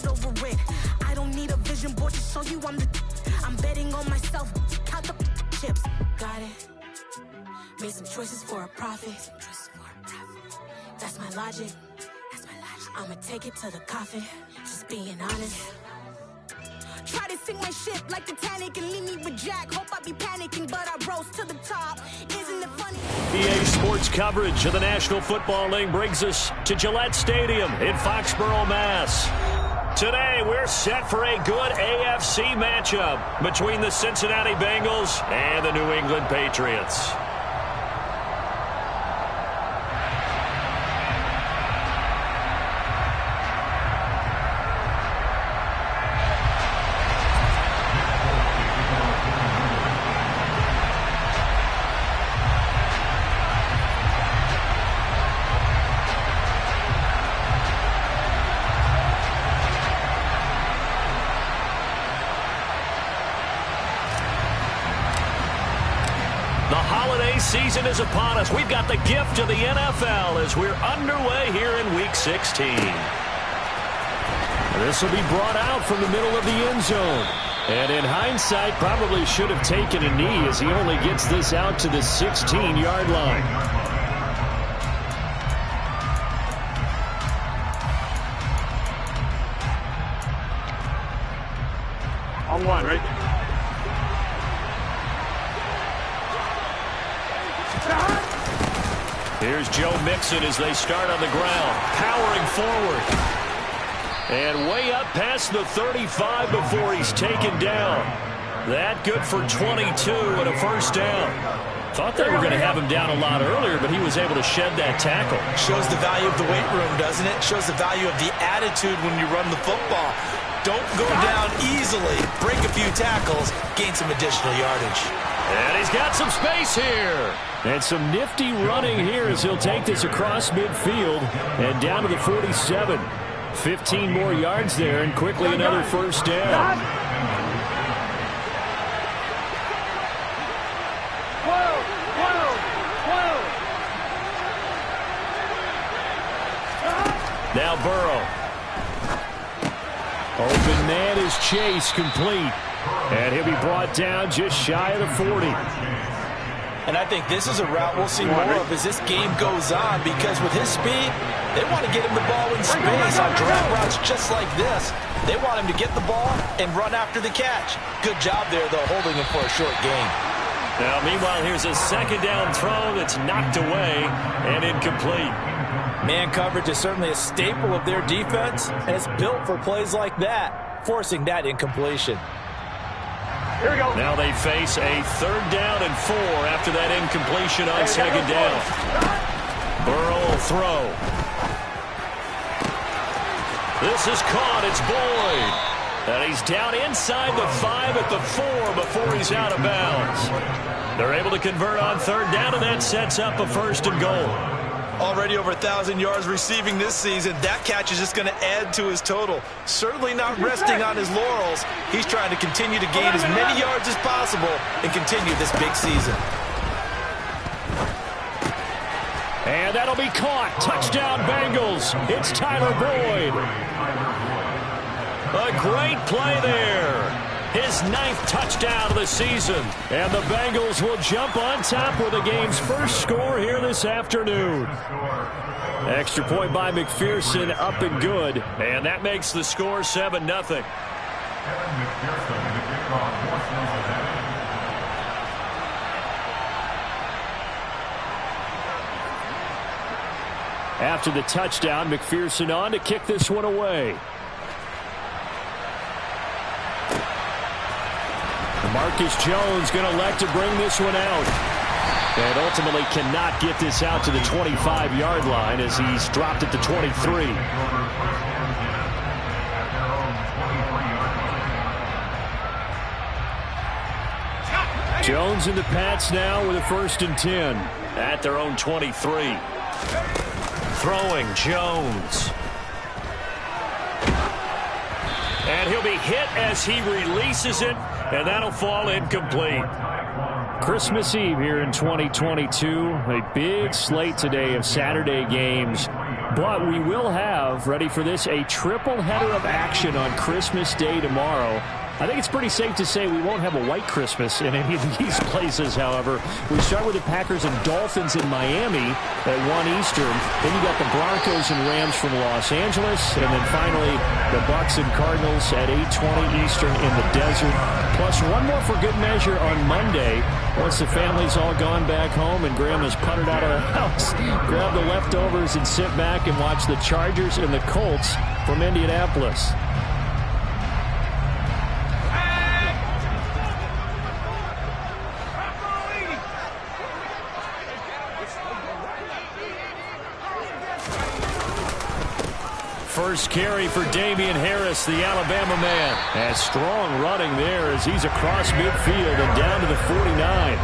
head over it. I don't need a vision board to show you I'm betting on myself. Count the chips. Got it. Made some choices for a profit. That's my logic. I'ma take it to the coffin. Just being honest. Try to sink my ship like Titanic and leave me with Jack. Hope I be panicking, but I rose to the top. Isn't it funny? EA Sports coverage of the National Football League brings us to Gillette Stadium in Foxborough, Mass. Today, we're set for a good AFC matchup between the Cincinnati Bengals and the New England Patriots. Season is upon us. We've got the gift of the NFL as we're underway here in Week 16. This will be brought out from the middle of the end zone. And in hindsight, probably should have taken a knee as he only gets this out to the 16-yard line. On one, right? Here's Joe Mixon as they start on the ground, powering forward. And way up past the 35 before he's taken down. That good for 22 and a first down. Thought they were going to have him down a lot earlier, but he was able to shed that tackle. Shows the value of the weight room, doesn't it? Shows the value of the attitude when you run the football. Don't go down easily. Break a few tackles, gain some additional yardage. And he's got some space here. And some nifty running here as he'll take this across midfield and down to the 47. 15 more yards there and quickly another first down. Now Burrow. Open man is Chase, complete. And he'll be brought down just shy of the 40. And I think this is a route we'll see more of as this game goes on, because with his speed, they want to get him the ball in space on drag routes just like this. They want him to get the ball and run after the catch. Good job there, though, holding him for a short gain. Now, meanwhile, here's a second down throw that's knocked away and incomplete. Man coverage is certainly a staple of their defense, and it's built for plays like that, forcing that incompletion. Here we go. Now they face a 3rd down and 4 after that incompletion on second down. Burrow will throw. This is caught. It's Boyd. And he's down inside the 5 at the 4 before he's out of bounds. They're able to convert on 3rd down, and that sets up a 1st and goal. Already over 1,000 yards receiving this season. That catch is just going to add to his total. Certainly not resting on his laurels. He's trying to continue to gain as many yards as possible and continue this big season. And that'll be caught. Touchdown, Bengals. It's Tyler Boyd. A great play there. His 9th touchdown of the season. And the Bengals will jump on top with the game's first score here this afternoon. Extra point by McPherson, up and good. And that makes the score 7-0. After the touchdown, McPherson on to kick this one away. Marcus Jones going to elect to bring this one out. And ultimately cannot get this out to the 25-yard line as he's dropped at the 23. Jones and the Pats now with a 1st and 10 at their own 23. Throwing Jones. And he'll be hit as he releases it, and that'll fall incomplete. Christmas Eve here in 2022. A big slate today of Saturday games. But we will have, ready for this, a triple header of action on Christmas Day tomorrow. I think it's pretty safe to say we won't have a white Christmas in any of these places, however. We start with the Packers and Dolphins in Miami at 1 Eastern. Then you got the Broncos and Rams from Los Angeles. And then finally, the Bucs and Cardinals at 8:20 Eastern in the desert. Plus one more for good measure on Monday. Once the family's all gone back home and Grandma's puttered out of the house, grab the leftovers and sit back and watch the Chargers and the Colts from Indianapolis. First carry for Damian Harris, the Alabama man. And strong running there as he's across midfield and down to the 49.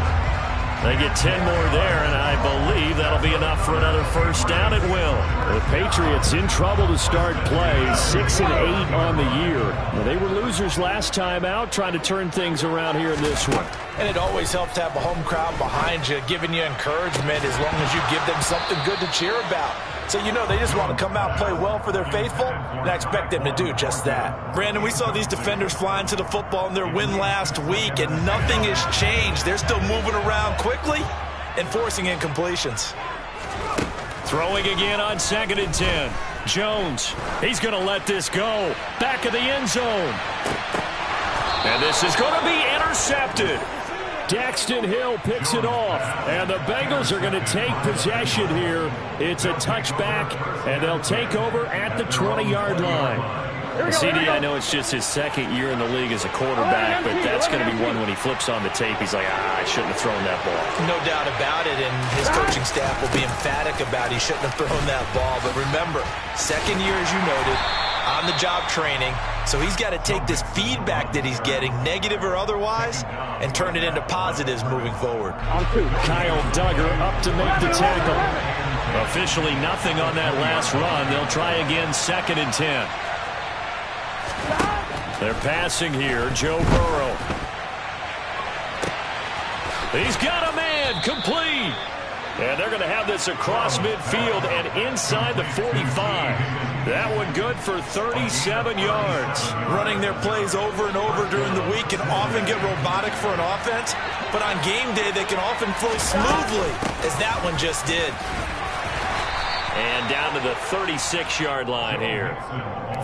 They get 10 more there, and I believe that'll be enough for another first down. It will. The Patriots in trouble to start play, 6-8 on the year. Well, they were losers last time out, trying to turn things around here in this one. And it always helps to have a home crowd behind you, giving you encouragement as long as you give them something good to cheer about. So you know they just want to come out and play well for their faithful, and I expect them to do just that. Brandon, we saw these defenders flying to the football in their win last week, and nothing has changed. They're still moving around quickly and forcing incompletions. Throwing again on 2nd and 10. Jones, he's going to let this go. Back of the end zone. And this is going to be intercepted. Daxton Hill picks it off, and the Bengals are going to take possession here. It's a touchback, and they'll take over at the 20-yard line. CD, I know it's just his second year in the league as a quarterback, but that's going to be one when he flips on the tape. He's like, I shouldn't have thrown that ball. No doubt about it, and his coaching staff will be emphatic about he shouldn't have thrown that ball. But remember, second year, as you noted, on-the-job training, so he's got to take this feedback that he's getting, negative or otherwise, and turn it into positives moving forward. Kyle Duggar up to make the tackle. Officially nothing on that last run. They'll try again, 2nd and 10. They're passing here. Joe Burrow. He's got a man. Complete. And they're going to have this across midfield and inside the 45. That one good for 37 yards. Running their plays over and over during the week can often get robotic for an offense, but on game day they can often flow smoothly, as that one just did. And down to the 36-yard line here.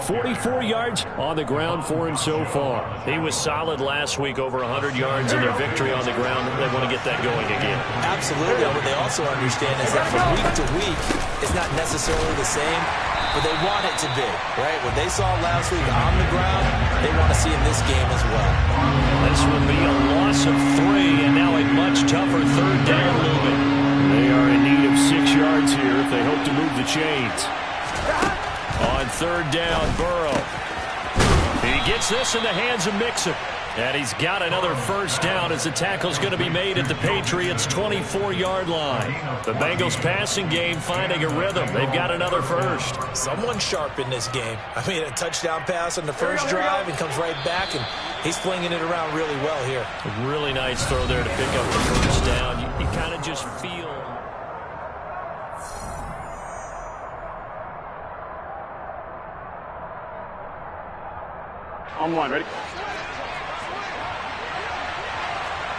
44 yards on the ground for him so far. He was solid last week, over 100 yards in their victory on the ground. They want to get that going again. Absolutely. What they also understand is that from week to week, it's not necessarily the same, but they want it to be, right? What they saw last week on the ground, they want to see in this game as well. This will be a loss of 3, and now a much tougher third down looming. They are in need of 6 yards here if they hope to move the chains. On 3rd down, Burrow. He gets this in the hands of Mixon. And he's got another first down as the tackle's going to be made at the Patriots' 24-yard line. The Bengals passing game finding a rhythm. They've got another first. Someone sharp in this game. I mean, a touchdown pass on the first drive and comes right back, and he's flinging it around really well here. A really nice throw there to pick up the first down. You kind of just feel... On 1, ready?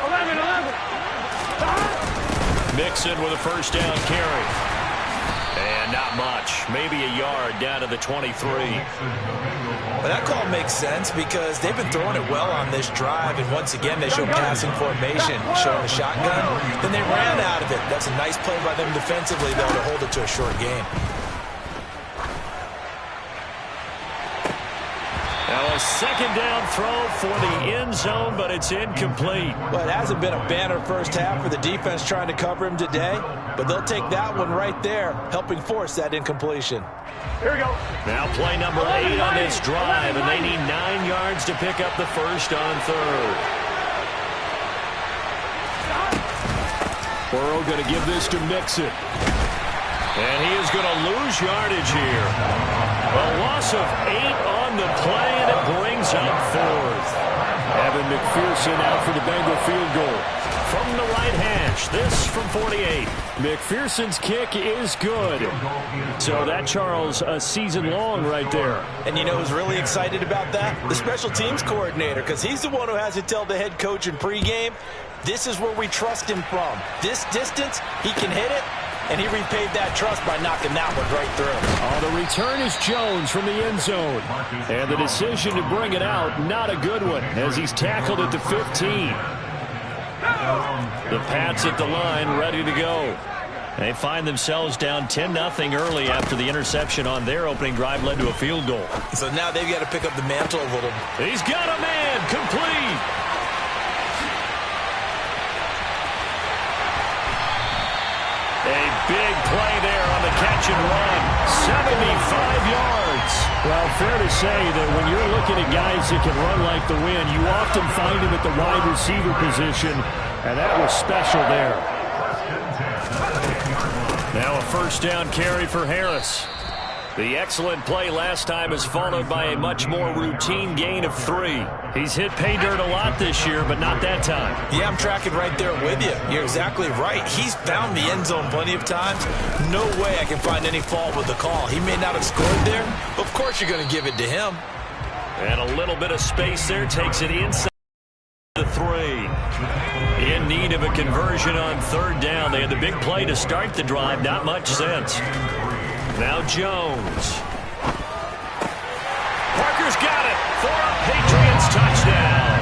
11. Mixon with a first down carry. And not much. Maybe a yard down to the 23. Well, that call makes sense because they've been throwing it well on this drive, and once again they show passing formation, showing the shotgun. Then they ran out of it. That's a nice play by them defensively, though, to hold it to a short game. Now a second down throw for the end zone, but it's incomplete. Well, it hasn't been a banner first half for the defense trying to cover him today, but they'll take that one right there, helping force that incompletion. Here we go. Now play number 8 on this drive, and they need 9 yards to pick up the first on 3rd. Burrow going to give this to Mixon. And he is going to lose yardage here. A loss of 8 on the play, and it brings up 4th. Evan McPherson out for the Bengal field goal. from the right hash. This from 48. McPherson's kick is good. So that, Charles, a season long right there. And you know who's really excited about that? The special teams coordinator, because he's the one who has to tell the head coach in pregame, this is where we trust him from. This distance, he can hit it, and he repaid that trust by knocking that one right through. Oh, the return is Jones from the end zone. And the decision to bring it out, not a good one, as he's tackled at the 15. The Pats at the line, ready to go. They find themselves down 10-0 early after the interception on their opening drive led to a field goal. So now they've got to pick up the mantle a little. He's got a man, complete. A big play there on the catch and run. 75 yards. Well, fair to say that when you're looking at guys that can run like the wind, you often find him at the wide receiver position, and that was special there. Now a first down carry for Harris. The excellent play last time is followed by a much more routine gain of 3. He's hit pay dirt a lot this year, but not that time. Yeah, I'm tracking right there with you. You're exactly right. He's found the end zone plenty of times. No way I can find any fault with the call. He may not have scored there, but of course you're going to give it to him. And a little bit of space there takes it inside the 3. In need of a conversion on third down. They had the big play to start the drive. Not much sense. Now Jones. Parker's got it for a Patriots touchdown.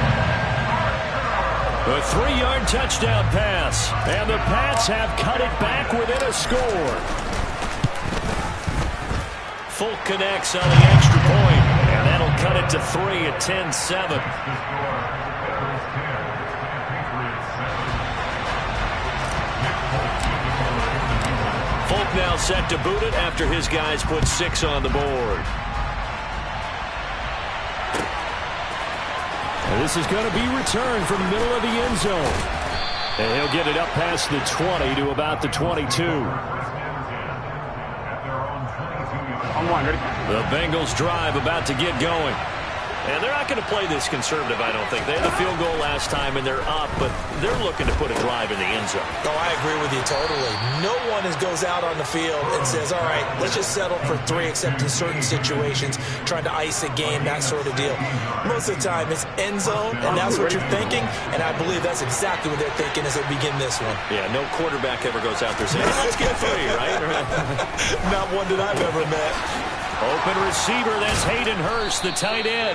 A 3-yard touchdown pass. And the Pats have cut it back within a score. Folk connects on the extra point. And that'll cut it to 3 at 10-7. Folk now set to boot it after his guys put 6 on the board. And this is going to be returned from the middle of the end zone. And he'll get it up past the 20 to about the 22. The Bengals drive about to get going. And they're not going to play this conservative, I don't think. They had the field goal last time, and they're up, but they're looking to put a drive in the end zone. Oh, I agree with you totally. No one goes out on the field and says, all right, let's just settle for 3, except in certain situations, trying to ice a game, that sort of deal. Most of the time, it's end zone, and that's what you're thinking, and I believe that's exactly what they're thinking as they begin this one. Yeah, no quarterback ever goes out there saying, let's get 3, right? Not one that I've ever met. Open receiver, that's Hayden Hurst, the tight end.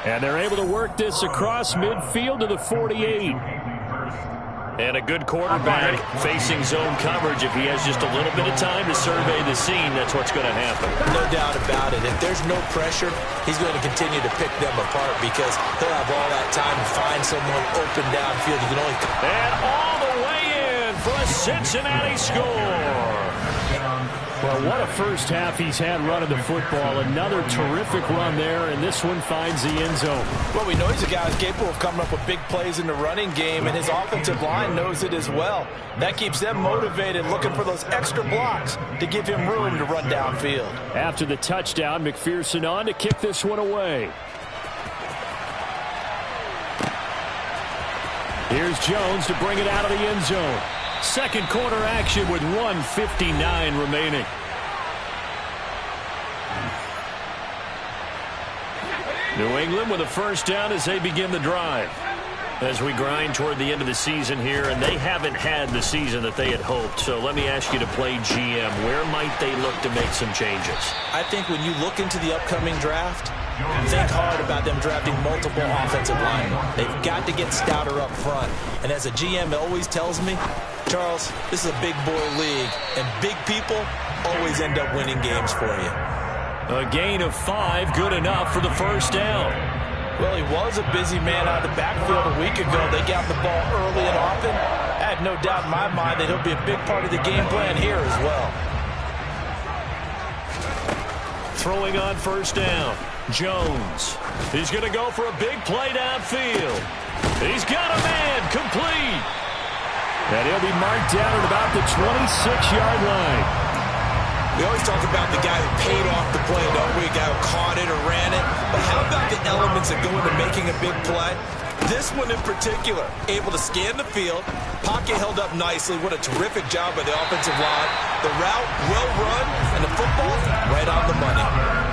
And they're able to work this across midfield to the 48. And a good quarterback facing zone coverage. If he has just a little bit of time to survey the scene, that's what's going to happen. No doubt about it. If there's no pressure, he's going to continue to pick them apart because he'll have all that time to find someone open downfield. You can only... And all the way in for a Cincinnati score. Well, what a first half he's had running the football. Another terrific run there, and this one finds the end zone. Well, we know he's a guy who's capable of coming up with big plays in the running game, and his offensive line knows it as well. That keeps them motivated, looking for those extra blocks to give him room to run downfield. After the touchdown, McPherson on to kick this one away. Here's Jones to bring it out of the end zone. Second quarter action with 1:59 remaining. New England with a first down as they begin the drive. As we grind toward the end of the season here, and they haven't had the season that they had hoped. So let me ask you to play GM. Where might they look to make some changes? I think when you look into the upcoming draft, think hard about them drafting multiple offensive linemen. They've got to get stouter up front. And as a GM always tells me, Charles, this is a big boy league, and big people always end up winning games for you. A gain of 5, good enough for the first down. Well, he was a busy man out of the backfield a week ago. They got the ball early and often. I have no doubt in my mind that he'll be a big part of the game plan here as well. Throwing on first down. Jones. He's going to go for a big play downfield. He's got a man, complete. And he'll be marked down at about the 26-yard line. We always talk about the guy who paid off the play, don't we? A guy who caught it or ran it. But how about the elements that go into making a big play? This one in particular, able to scan the field. Pocket held up nicely. What a terrific job by the offensive line. The route well run, and the football right on the money.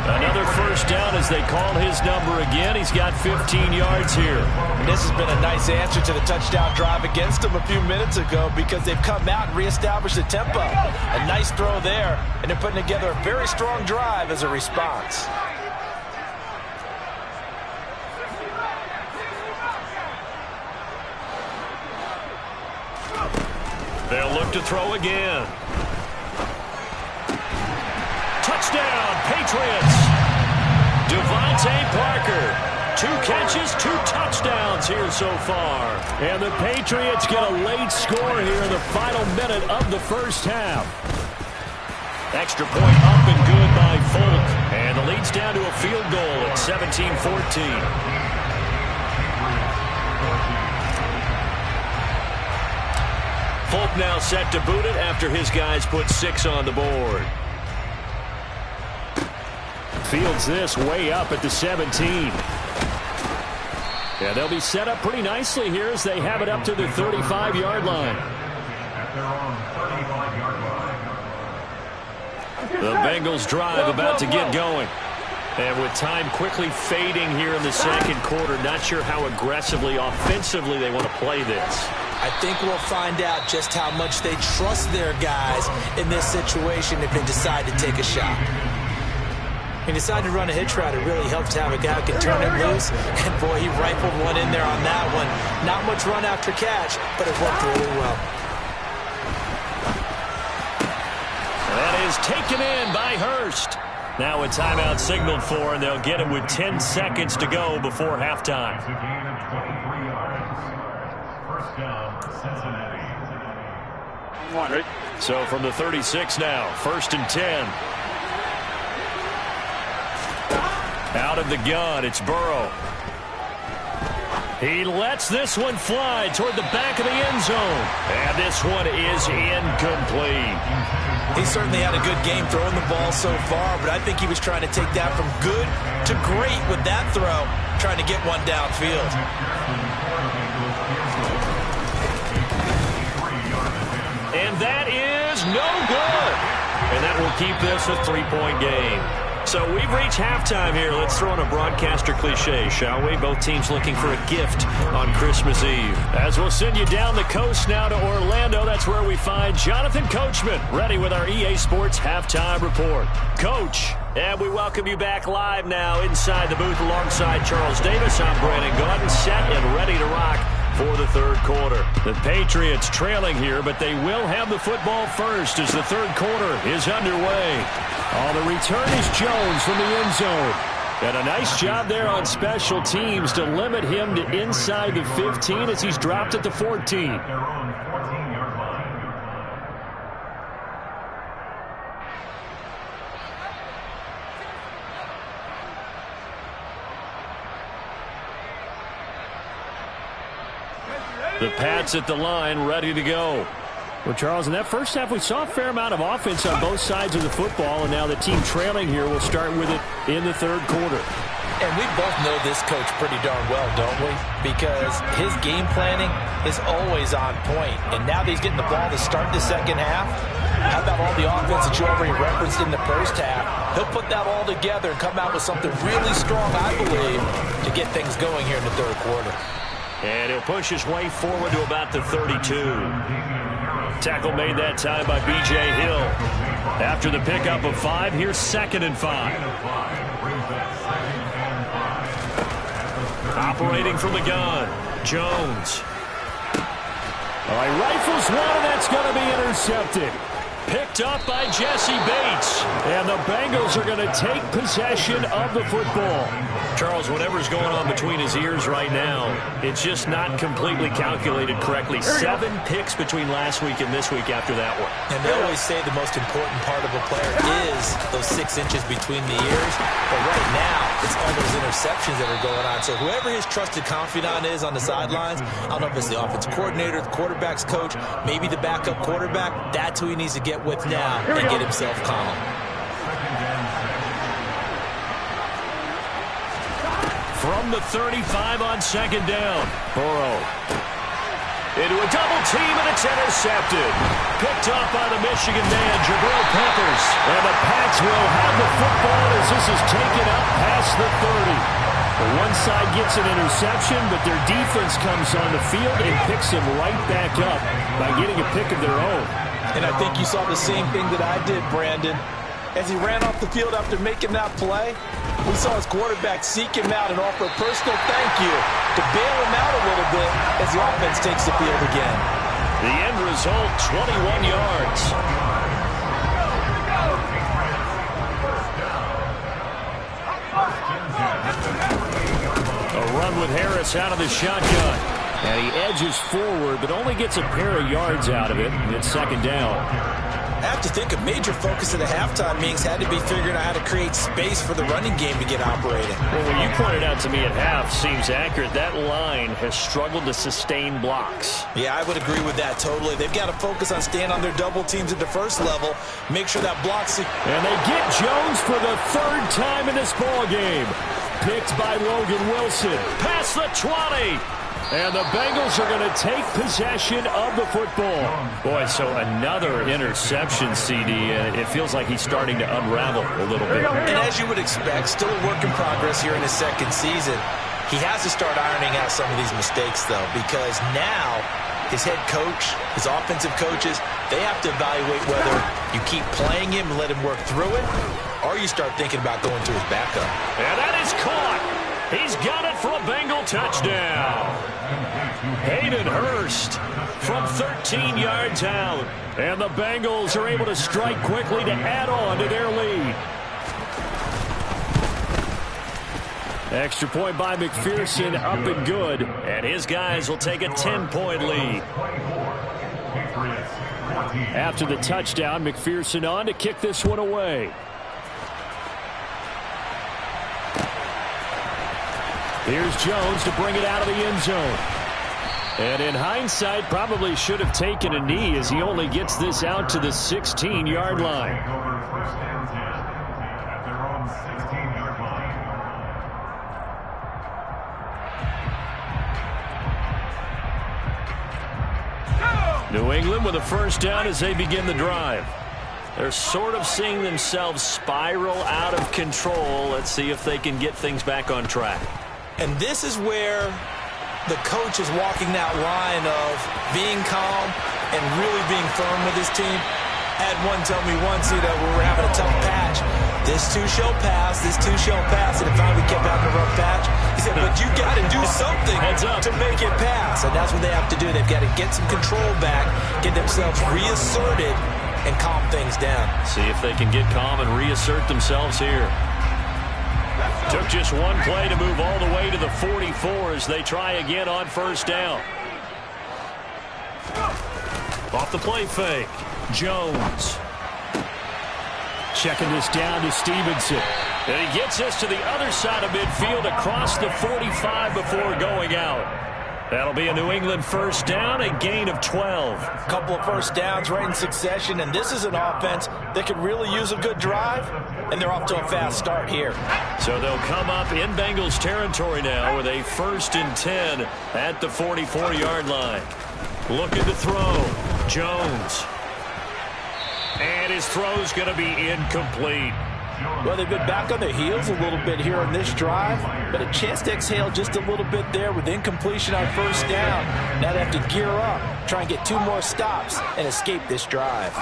Another first down as they call his number again. He's got 15 yards here. And this has been a nice answer to the touchdown drive against them a few minutes ago because they've come out and reestablished the tempo. A nice throw there, and they're putting together a very strong drive as a response. They'll look to throw again. Touchdown, Patriots. Devontae Parker. 2 catches, 2 touchdowns here so far. And the Patriots get a late score here in the final minute of the first half. Extra point up and good by Folk. And the lead's down to a field goal at 17-14. Folk now set to boot it after his guys put 6 on the board. Fields this way up at the 17. Yeah, they'll be set up pretty nicely here as they have it up to the 35-yard line. The Bengals drive about to get going. And with time quickly fading here in the second quarter, not sure how aggressively, offensively they want to play this. I think we'll find out just how much they trust their guys in this situation if they decide to take a shot. He decided to run a hitch route. It really helps to have a guy who can turn it loose. And, boy, he rifled one in there on that one. Not much run after catch, but it worked really well. That is taken in by Hurst. Now a timeout signaled for, and they'll get it with 10 seconds to go before halftime. So from the 36 now, 1st and 10. Out of the gun, it's Burrow. He lets this one fly toward the back of the end zone. And this one is incomplete. He certainly had a good game throwing the ball so far, but I think he was trying to take that from good to great with that throw, trying to get one downfield. And that is no good. And that will keep this a 3-point game. So we've reached halftime here. Let's throw in a broadcaster cliche, shall we? Both teams looking for a gift on Christmas Eve. As we'll send you down the coast now to Orlando, that's where we find Jonathan Coachman, ready with our EA Sports Halftime Report. Coach, and we welcome you back live now inside the booth alongside Charles Davis. I'm Brandon Gaudin, set and ready to rock for the third quarter. The Patriots trailing here, but they will have the football first as the third quarter is underway. The return is Jones from the end zone. And a nice job there on special teams to limit him to inside the 15 as he's dropped at the 14. The Pats at the line, ready to go. Well, Charles, in that first half, we saw a fair amount of offense on both sides of the football, and now the team trailing here will start with it in the third quarter. And we both know this coach pretty darn well, don't we? Because his game planning is always on point. And now that he's getting the ball to start the second half, how about all the offense that you already referenced in the first half? He'll put that all together and come out with something really strong, I believe, to get things going here in the third quarter. And he'll push his way forward to about the 32. Tackle made that time by B.J. Hill. After the pickup of 5, here's 2nd and 5. Operating from the gun, Jones. All right, rifles one, and that's going to be intercepted. Picked up by Jesse Bates. And the Bengals are going to take possession of the football. Charles, whatever's going on between his ears right now, it's just not completely calculated correctly. 7 picks between last week and this week after that one. And they always say the most important part of a player is those 6 inches between the ears. But right now, it's all those interceptions that are going on. So whoever his trusted confidant is on the sidelines, I don't know if it's the offensive coordinator, the quarterback's coach, maybe the backup quarterback, that's who he needs to get with now and get himself calm. From the 35 on second down. Burrow into a double team, and it's intercepted. Picked off by the Michigan man, Jabril Peppers. And the Pats will have the football as this is taken up past the 30. One side gets an interception, but their defense comes on the field and picks him right back up by getting a pick of their own. And I think you saw the same thing that I did, Brandon. As he ran off the field after making that play, we saw his quarterback seek him out and offer a personal thank you to bail him out a little bit as the offense takes the field again. The end result, 21 yards. A run with Harris out of the shotgun. And he edges forward, but only gets a pair of yards out of it. It's second down. I have to think a major focus at the halftime meetings had to be figuring out how to create space for the running game to get operating. Well, what you pointed out to me at half seems accurate. That line has struggled to sustain blocks. Yeah, I would agree with that totally. They've got to focus on staying on their double teams at the first level, make sure that blocks. And they get Jones for the third time in this ball game. Picked by Logan Wilson. Past the 20. And the Bengals are going to take possession of the football. Boy, so another interception, CD. It feels like he's starting to unravel a little bit. And as you would expect, still a work in progress here in his second season. He has to start ironing out some of these mistakes, though, because now his head coach, his offensive coaches, they have to evaluate whether you keep playing him and let him work through it, or you start thinking about going to his backup. And that is caught. He's got it for a Bengal touchdown. Hayden Hurst from 13 yards out. And the Bengals are able to strike quickly to add on to their lead. Extra point by McPherson, up and good. And his guys will take a 10-point lead. After the touchdown, McPherson on to kick this one away. Here's Jones to bring it out of the end zone. And in hindsight, probably should have taken a knee as he only gets this out to the 16-yard line. New England with a first down as they begin the drive. They're sort of seeing themselves spiral out of control. Let's see if they can get things back on track. And this is where the coach is walking that line of being calm and really being firm with his team. I had one tell me once, when we were having a tough patch, this too shall pass, this too shall pass, and it finally kept having a rough patch. He said, but you got to do something to make it pass. And that's what they have to do. They've got to get some control back, get themselves reasserted, and calm things down. See if they can get calm and reassert themselves here. Took just one play to move all the way to the 44 as they try again on first down. Off the play fake, Jones. Checking this down to Stevenson. And he gets this to the other side of midfield across the 45 before going out. That'll be a New England first down, a gain of 12. A couple of first downs right in succession, and this is an offense that could really use a good drive, and they're off to a fast start here. So they'll come up in Bengals territory now with a 1st and 10 at the 44-yard line. Looking to throw, Jones. And his throw's going to be incomplete. Well, they've been back on their heels a little bit here on this drive, but a chance to exhale just a little bit there with incompletion on first down. Now they have to gear up, try and get 2 more stops, and escape this drive.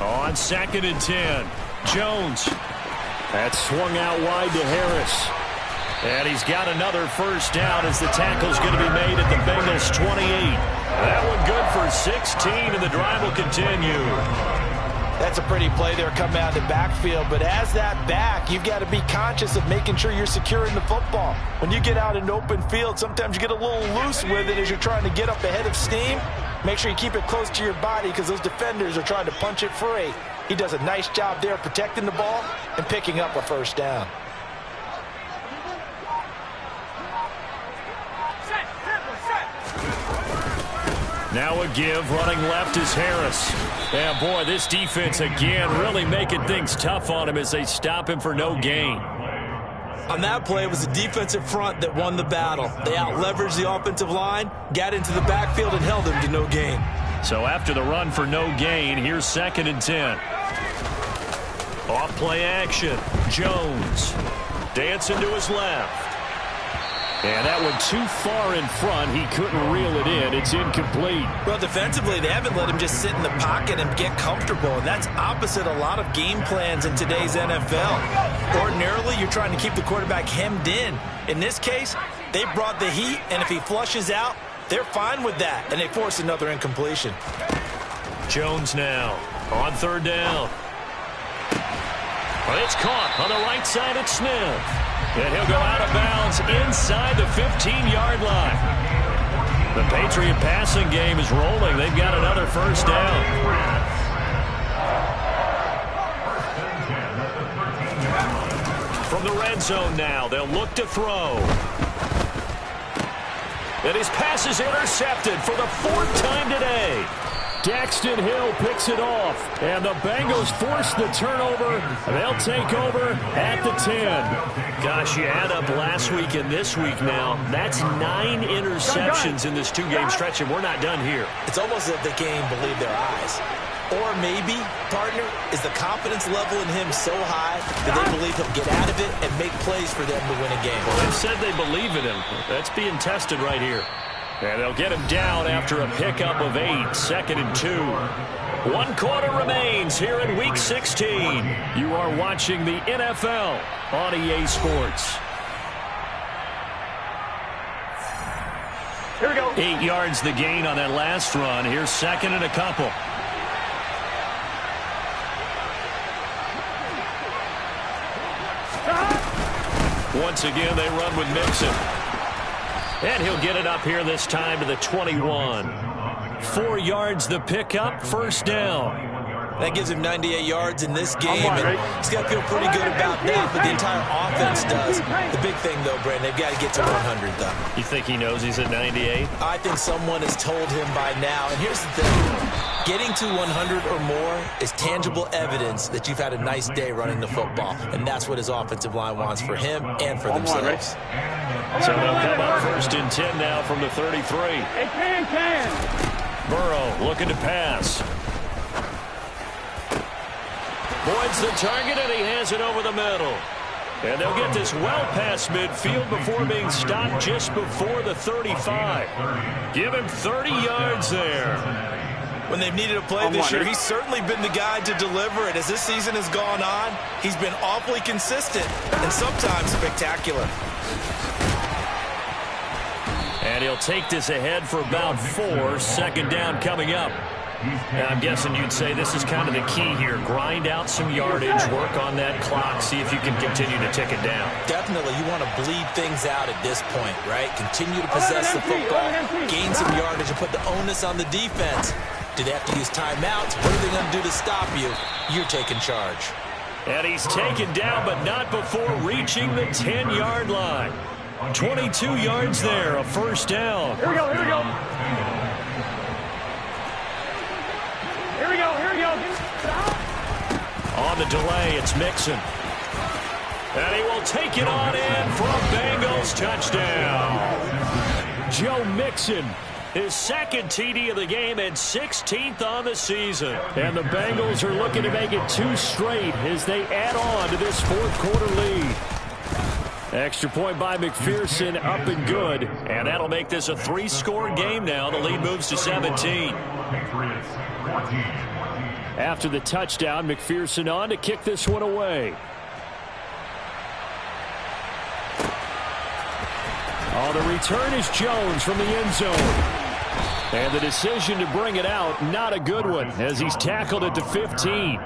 On 2nd and 10, Jones. That's swung out wide to Harris. And he's got another first down as the tackle's going to be made at the Bengals 28. That one good for 16, and the drive will continue. That's a pretty play there coming out of the backfield, but as that back, you've got to be conscious of making sure you're securing the football. When you get out in open field, sometimes you get a little loose with it as you're trying to get up ahead of steam. Make sure you keep it close to your body because those defenders are trying to punch it free. He does a nice job there protecting the ball and picking up a first down. Now a give, running left is Harris. And boy, this defense again really making things tough on him as they stop him for no gain. On that play, it was the defensive front that won the battle. They out-leveraged the offensive line, got into the backfield, and held them to no gain. So after the run for no gain, here's 2nd and 10. Off play action. Jones dancing to his left. And that went too far in front. He couldn't reel it in. It's incomplete. Well, defensively, they haven't let him just sit in the pocket and get comfortable, and that's opposite a lot of game plans in today's NFL. Ordinarily, you're trying to keep the quarterback hemmed in. In this case, they brought the heat, and if he flushes out, they're fine with that, and they force another incompletion. Jones now on 3rd down. Well, it's caught on the right side at Smith. And he'll go out of bounds inside the 15-yard line. The Patriot passing game is rolling. They've got another 1st down. From the red zone now, they'll look to throw. And his pass is intercepted for the 4th time today. Daxton Hill picks it off, and the Bengals force the turnover. They'll take over at the 10. Gosh, you add up last week and this week now. That's 9 interceptions in this 2-game stretch, and we're not done here. It's almost as if they can't even believe their eyes. Or maybe, partner, is the confidence level in him so high that they believe he'll get out of it and make plays for them to win a game. Well, they've said they believe in him. That's being tested right here. And they'll get him down after a pickup of 8, 2nd and 2. 1 quarter remains here in Week 16. You are watching the NFL on EA Sports. Here we go. 8 yards the gain on that last run. Here's 2nd and a couple. Once again, they run with Mixon. And he'll get it up here this time to the 21. 4 yards the pickup, 1st down. That gives him 98 yards in this game, and he's got to feel pretty good about that, but the entire offense does. The big thing, though, Brandon, they've got to get to 100, though. You think he knows he's at 98? I think someone has told him by now, and here's the thing. Getting to 100 or more is tangible evidence that you've had a nice day running the football, and that's what his offensive line wants for him and for themselves. So they'll come up 1st and 10 now from the 33. Hey, can. Burrow looking to pass. Boyd's the target, and he has it over the middle. And they'll get this well past midfield before being stopped just before the 35. Give him 30 yards there. When they've needed a play this year, he's certainly been the guy to deliver it. As this season has gone on, he's been awfully consistent and sometimes spectacular. And he'll take this ahead for about 4. 2nd down coming up. And I'm guessing you'd say this is kind of the key here. Grind out some yardage, work on that clock, see if you can continue to tick it down. Definitely, you want to bleed things out at this point, right? Continue to possess the football, gain some yardage, and put the onus on the defense. Do they have to use timeouts? What are they going to do to stop you? You're taking charge. And he's taken down, but not before reaching the 10-yard line. 22 yards there, a 1st down. Here we go. Here we go. On the delay, it's Mixon. And he will take it on in for a Bengals touchdown. Joe Mixon. His 2nd TD of the game and 16th on the season. And the Bengals are looking to make it 2 straight as they add on to this 4th quarter lead. Extra point by McPherson, up and good. And that'll make this a 3-score game now. The lead moves to 17. After the touchdown, McPherson on to kick this one away. Oh, the return is Jones from the end zone. And the decision to bring it out, not a good one, as he's tackled at the 15.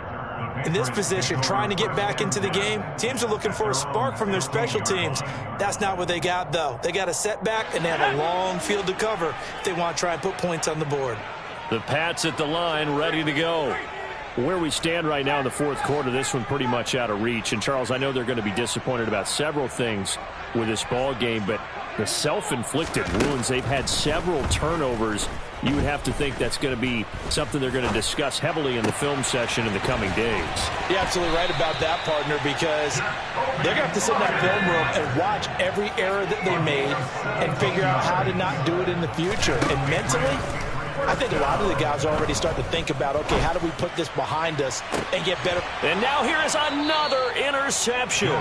In this position, trying to get back into the game, teams are looking for a spark from their special teams. That's not what they got, though. They got a setback, and they have a long field to cover if they want to try and put points on the board. The Pats at the line, ready to go. where we stand right now in the fourth quarter, this one pretty much out of reach. And, Charles, I know they're going to be disappointed about several things with this ball game, but the self-inflicted wounds, they've had several turnovers. You would have to think that's going to be something they're going to discuss heavily in the film session in the coming days. You're absolutely right about that, partner, because they're going to have to sit in that film room and watch every error that they made and figure out how to not do it in the future. And mentally, I think a lot of the guys already start to think about, okay, how do we put this behind us and get better? And now here is another interception.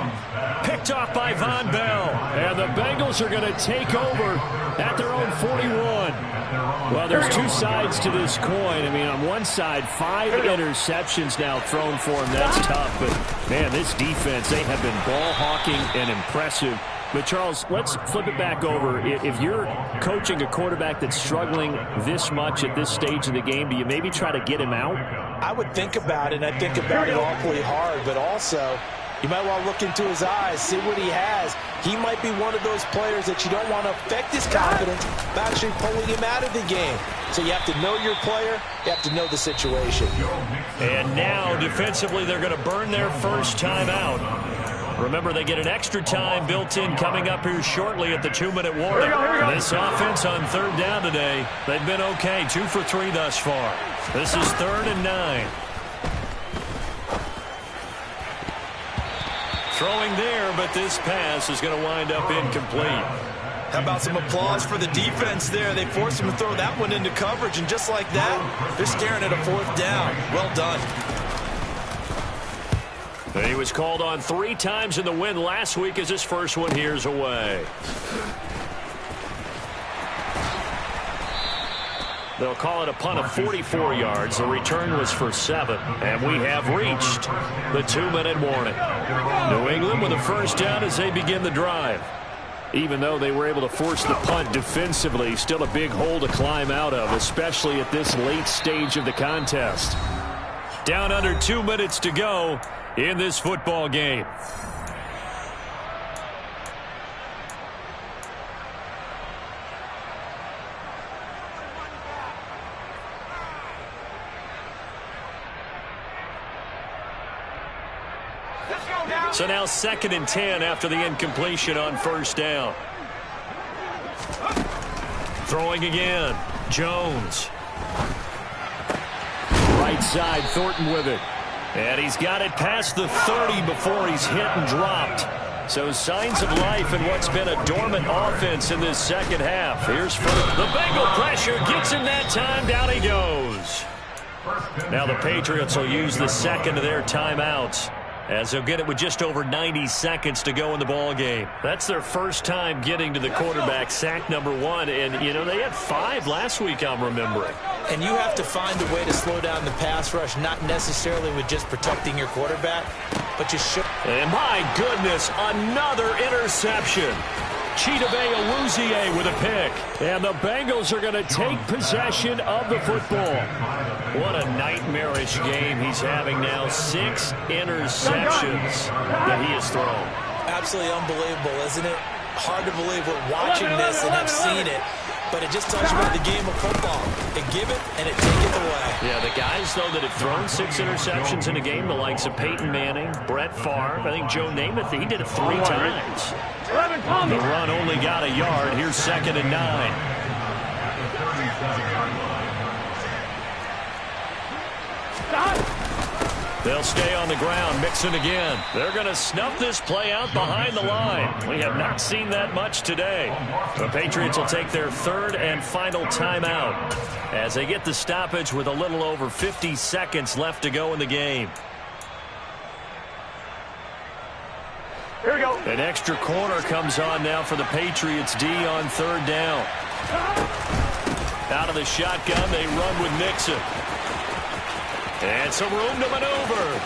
Picked off by Von Bell. And the Bengals are going to take over at their own 41. Well, there's two sides to this coin. I mean, on one side, 5 interceptions now thrown for him. That's tough. But, man, this defense, they have been ball hawking and impressive. But, Charles, let's flip it back over. If you're coaching a quarterback that's struggling this much at this stage of the game, do you maybe try to get him out? I would think about it, and I think about it awfully hard. But also, you might want to look into his eyes, see what he has. He might be one of those players that you don't want to affect his confidence by actually pulling him out of the game. So you have to know your player. You have to know the situation. And now, defensively, they're going to burn their first time-out. Remember, they get an extra time built in coming up here shortly at the 2-minute warning. This offense on third down today, they've been okay. 2 for 3 thus far. This is 3rd and 9. Throwing there, but this pass is going to wind up incomplete. How about some applause for the defense there? They forced him to throw that one into coverage, and just like that, they're staring at a 4th down. Well done. He was called on 3 times in the win last week as his first one here's away. They'll call it a punt of 44 yards. The return was for 7. And we have reached the 2-minute warning. New England with a first down as they begin the drive. Even though they were able to force the punt defensively, still a big hole to climb out of, especially at this late stage of the contest. Down under 2 minutes to go in this football game. So now 2nd and 10 after the incompletion on first down. Throwing again. Jones. Right side, Thornton with it. And he's got it past the 30 before he's hit and dropped. So signs of life in what's been a dormant offense in this second half. Here's first. The Bengal pressure gets him that time. Down he goes. Now the Patriots will use the second of their timeouts, as they'll get it with just over 90 seconds to go in the ball game. That's their first time getting to the quarterback, sack number 1. And, you know, they had 5 last week, I'm remembering. And you have to find a way to slow down the pass rush, not necessarily with just protecting your quarterback, but you should. And my goodness, another interception. Chidobe Awuzie with a pick. And the Bengals are going to take possession of the football. What a nightmarish game he's having now. 6 interceptions that he has thrown. Absolutely unbelievable, isn't it? Hard to believe we're watching this and have seen it. But it just tells you about the game of football. They give it and it take it away. Yeah, the guys, though, that have thrown 6 interceptions in a game, the likes of Peyton Manning, Brett Favre, I think Joe Namath, he did it 3 times. The run only got a yard. Here's 2nd and 9. They'll stay on the ground, Mixon again. They're going to snuff this play out behind the line. We have not seen that much today. The Patriots will take their 3rd and final timeout as they get the stoppage with a little over 50 seconds left to go in the game. Here we go. An extra corner comes on now for the Patriots D on 3rd down. Out of the shotgun, they run with Mixon. And some room to maneuver.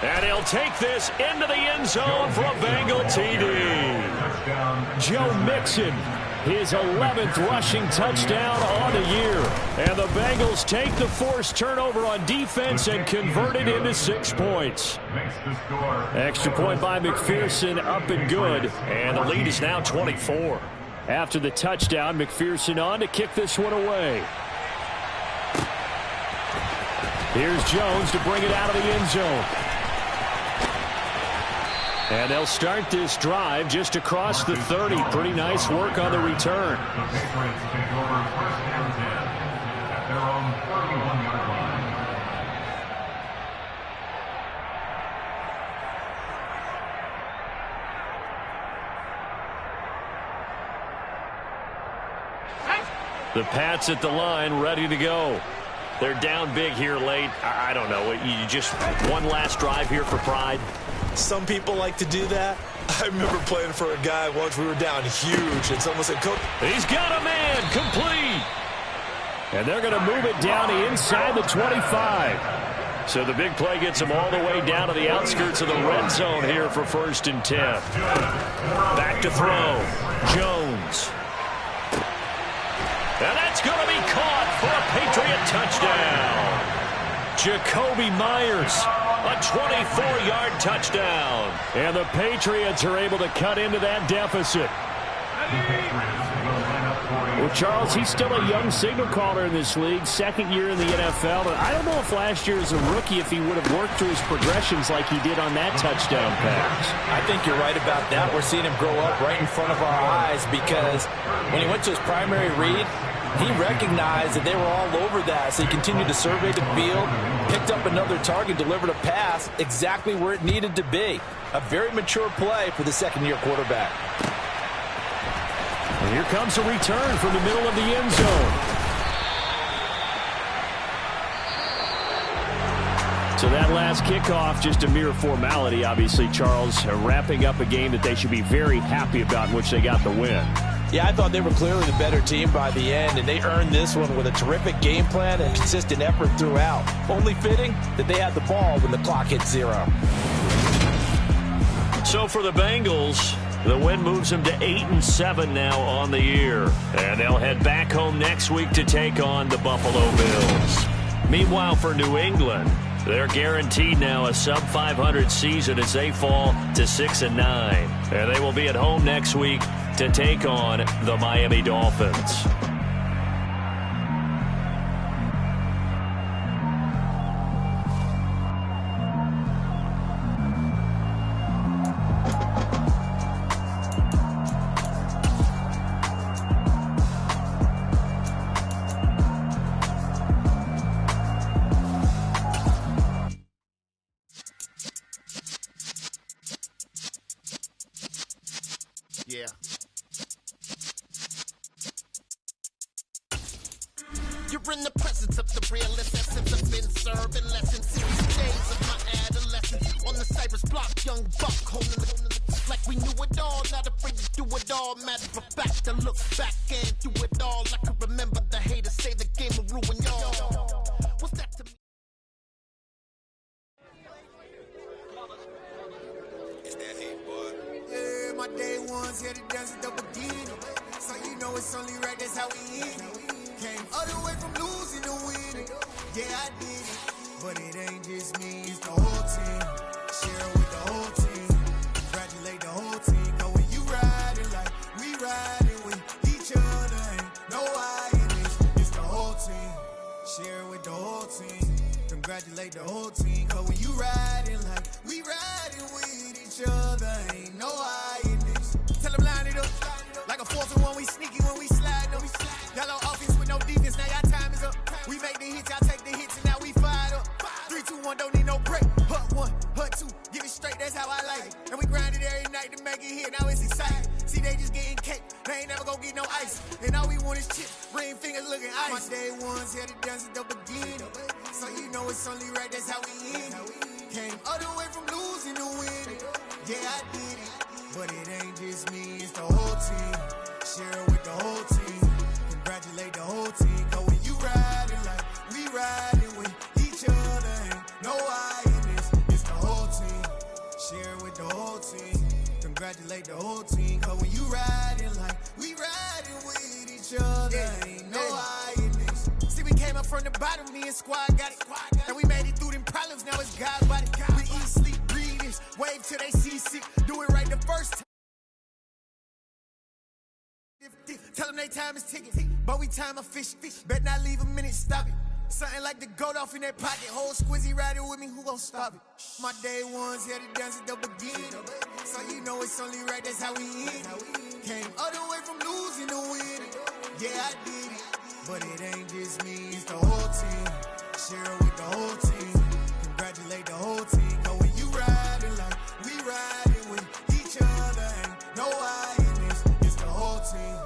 And he'll take this into the end zone for a Bengal TD. Joe Mixon, his 11th rushing touchdown on the year. And the Bengals take the forced turnover on defense and convert it into 6 points. Extra point by McPherson, up and good. And the lead is now 24. After the touchdown, McPherson on to kick this one away. Here's Jones to bring it out of the end zone. And they'll start this drive just across the 30. Pretty nice work on the return. The Pats at the line, ready to go. They're down big here late. I don't know. You just one last drive here for pride? Some people like to do that. I remember playing for a guy once we were down huge, and someone said, Coach, he's got a man, complete. And they're going to move it down inside the 25. So the big play gets them all the way down to the outskirts of the red zone here for 1st and 10. Back to throw. Jones. And that's going to be caught for a Patriot touchdown. Jacoby Myers, a 24-yard touchdown. And the Patriots are able to cut into that deficit. Well, Charles, he's still a young signal caller in this league, second year in the NFL. But I don't know if last year as a rookie, if he would have worked through his progressions like he did on that touchdown pass. I think you're right about that. We're seeing him grow up right in front of our eyes because when he went to his primary read, he recognized that they were all over that, so he continued to survey the field, picked up another target, delivered a pass exactly where it needed to be. A very mature play for the second-year quarterback. And here comes a return from the middle of the end zone. So that last kickoff, just a mere formality, obviously, Charles, wrapping up a game that they should be very happy about in which they got the win. Yeah, I thought they were clearly the better team by the end, and they earned this one with a terrific game plan and consistent effort throughout. Only fitting that they had the ball when the clock hit 0. So for the Bengals, the win moves them to 8-7 now on the year. And they'll head back home next week to take on the Buffalo Bills. Meanwhile, for New England, they're guaranteed now a sub-500 season as they fall to 6-9. And they will be at home next week to take on the Miami Dolphins. Yeah. You're in the presence of the realest essence. I've been serving lessons, series days of my adolescence. On the Cypress block, young buck holding the like we knew it all, not afraid to do it all. Matter of fact, I look back and do it all. I could remember the haters say the game will ruin y'all. What's that to me? It's that hate, boy. Yeah, my day ones here to dance at the beginning. So you know it's only right, that's how we end it. Came all the way from losing to winning. Yeah, I did it. But it ain't just me, it's the whole team. Share it with the whole team. Congratulate the whole team. Cause when you riding like we riding with each other, ain't no I in this. It's the whole team. Share it with the whole team. Congratulate the whole team. Cause when you riding like we riding with each other, ain't no I in this. Tell them line it up. Like a 4-1, we sneaky when we slide them. Yellow offense with no defense, now y'all time is up. We make the hits, y'all take the hits, and now we fired up. 3-2-1, don't need no break. Hut 1, hut 2, give it straight, that's how I like it. And we grind it every night to make it hit, now it's exciting. See, they just getting cake, they ain't never gonna get no ice. And all we want is chips, ring fingers looking ice. My day ones here to dance at the beginning. So you know it's only right, that's how we end it. Came all the way from losing to winning. Yeah, I did it. But it ain't just me, it's the whole team. Share it with the whole team. Congratulate the whole team. Cause when you riding like we riding with each other, ain't no I in this. It's the whole team. Share it with the whole team. Congratulate the whole team. Cause when you riding like we riding with each other, ain't no I in this. See, we came up from the bottom, me and squad got it. And we made it through them problems, now it's God's body. We eat, sleep, breathe this. Wave till they see sick. Do it right the first time. Tell them they time is ticking, but we time a fish. Bet not leave a minute, stop it. Something like the goat off in that pocket. Whole squizzy riding with me, who gon' stop it? My day ones here to dance at the beginning. So you know it's only right, that's how we end. Came all the way from losing to winning. Yeah, I did it. But it ain't just me, it's the whole team. Share it with the whole team. Congratulate the whole team. Cause when you riding like we riding with each other, ain't no I in this. It's the whole team.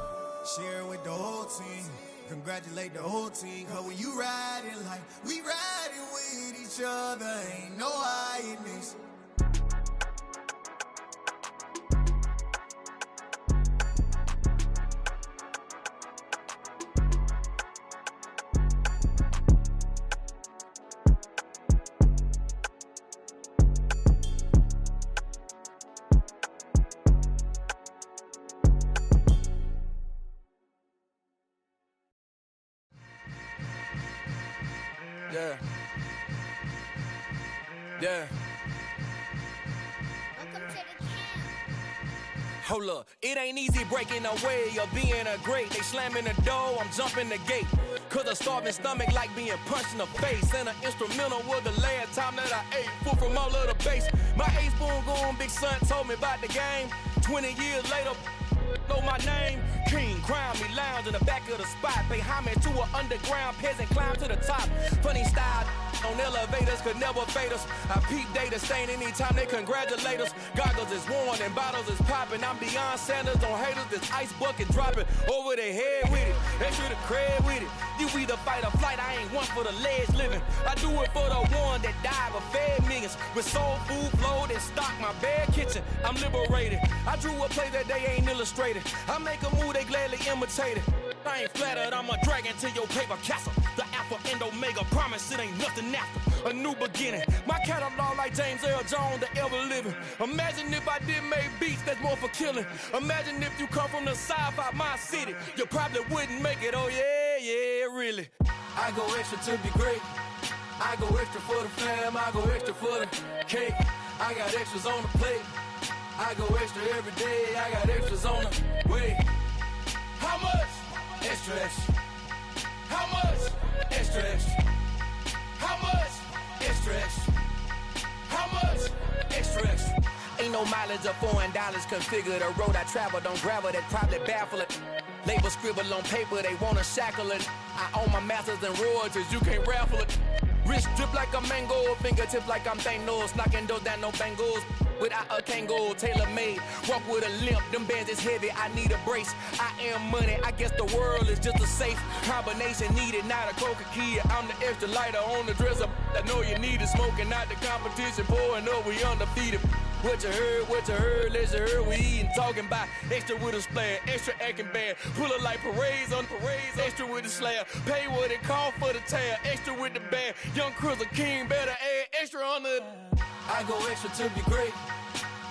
Share it with the whole team. Congratulate the whole team. Cause when you riding like we riding with each other, ain't no I in this. Yeah. Hold up, it ain't easy breaking away or being a great. They slamming the door, I'm jumping the gate. Cause a starving stomach like being punched in the face. And an instrumental was the last time that I ate food from all of the base. My ace spoon going, big son told me about the game. 20 years later, know my name. King, crown me, lounge in the back of the spot. Pay homage to an underground peasant, climb to the top. Funny style on elevators could never fade us. I peep data stain anytime they congratulate us. Goggles is worn and bottles is popping. I'm beyond Sanders on haters, this ice bucket dropping over their head with it. Extra the cred with it. You either fight or flight, I ain't one for the ledge living. I do it for the one that died but fed millions. With soul food flowed and stock my bad kitchen. I'm liberated. I drew a play that they ain't illustrated. I make a move they gladly imitated. I ain't flattered, I'm a dragon to your paper castle. The Alpha and Omega, promise it ain't nothing after. A new beginning. My catalog like James Earl Jones, the ever living. Imagine if I did make beats that's more for killing. Imagine if you come from the sci-fi, my city. You probably wouldn't make it, oh yeah, really. I go extra to be great. I go extra for the fam, I go extra for the cake. I got extras on the plate. I go extra every day, I got extras on the way. How much? Extra, extra. How much? Extra, extra. How much? Extra, extra. How much? Extra, extra. Ain't no mileage or $4 configure the road I travel. Don't gravel that probably baffle it. Label scribble on paper, they wanna shackle it. I own my masters and royalties, you can't raffle it. Wrist drip like a mango, fingertip like I'm Thanos. Knocking those down, no bangles. Without a Kango, tailor-made. Walk with a limp, them bands is heavy, I need a brace. I am money, I guess the world is just a safe combination needed, not a coca-key. I'm the extra lighter on the dresser. I know you need it, smoking out the competition, pouring up, we undefeated. What you heard, let's hear we eatin', talking about extra with a splash, extra acting bad, pull it like parades on parades, extra with the slab, pay what it cost for the tab, extra with the band, young Chris a king, better add extra on the. I go extra to be great,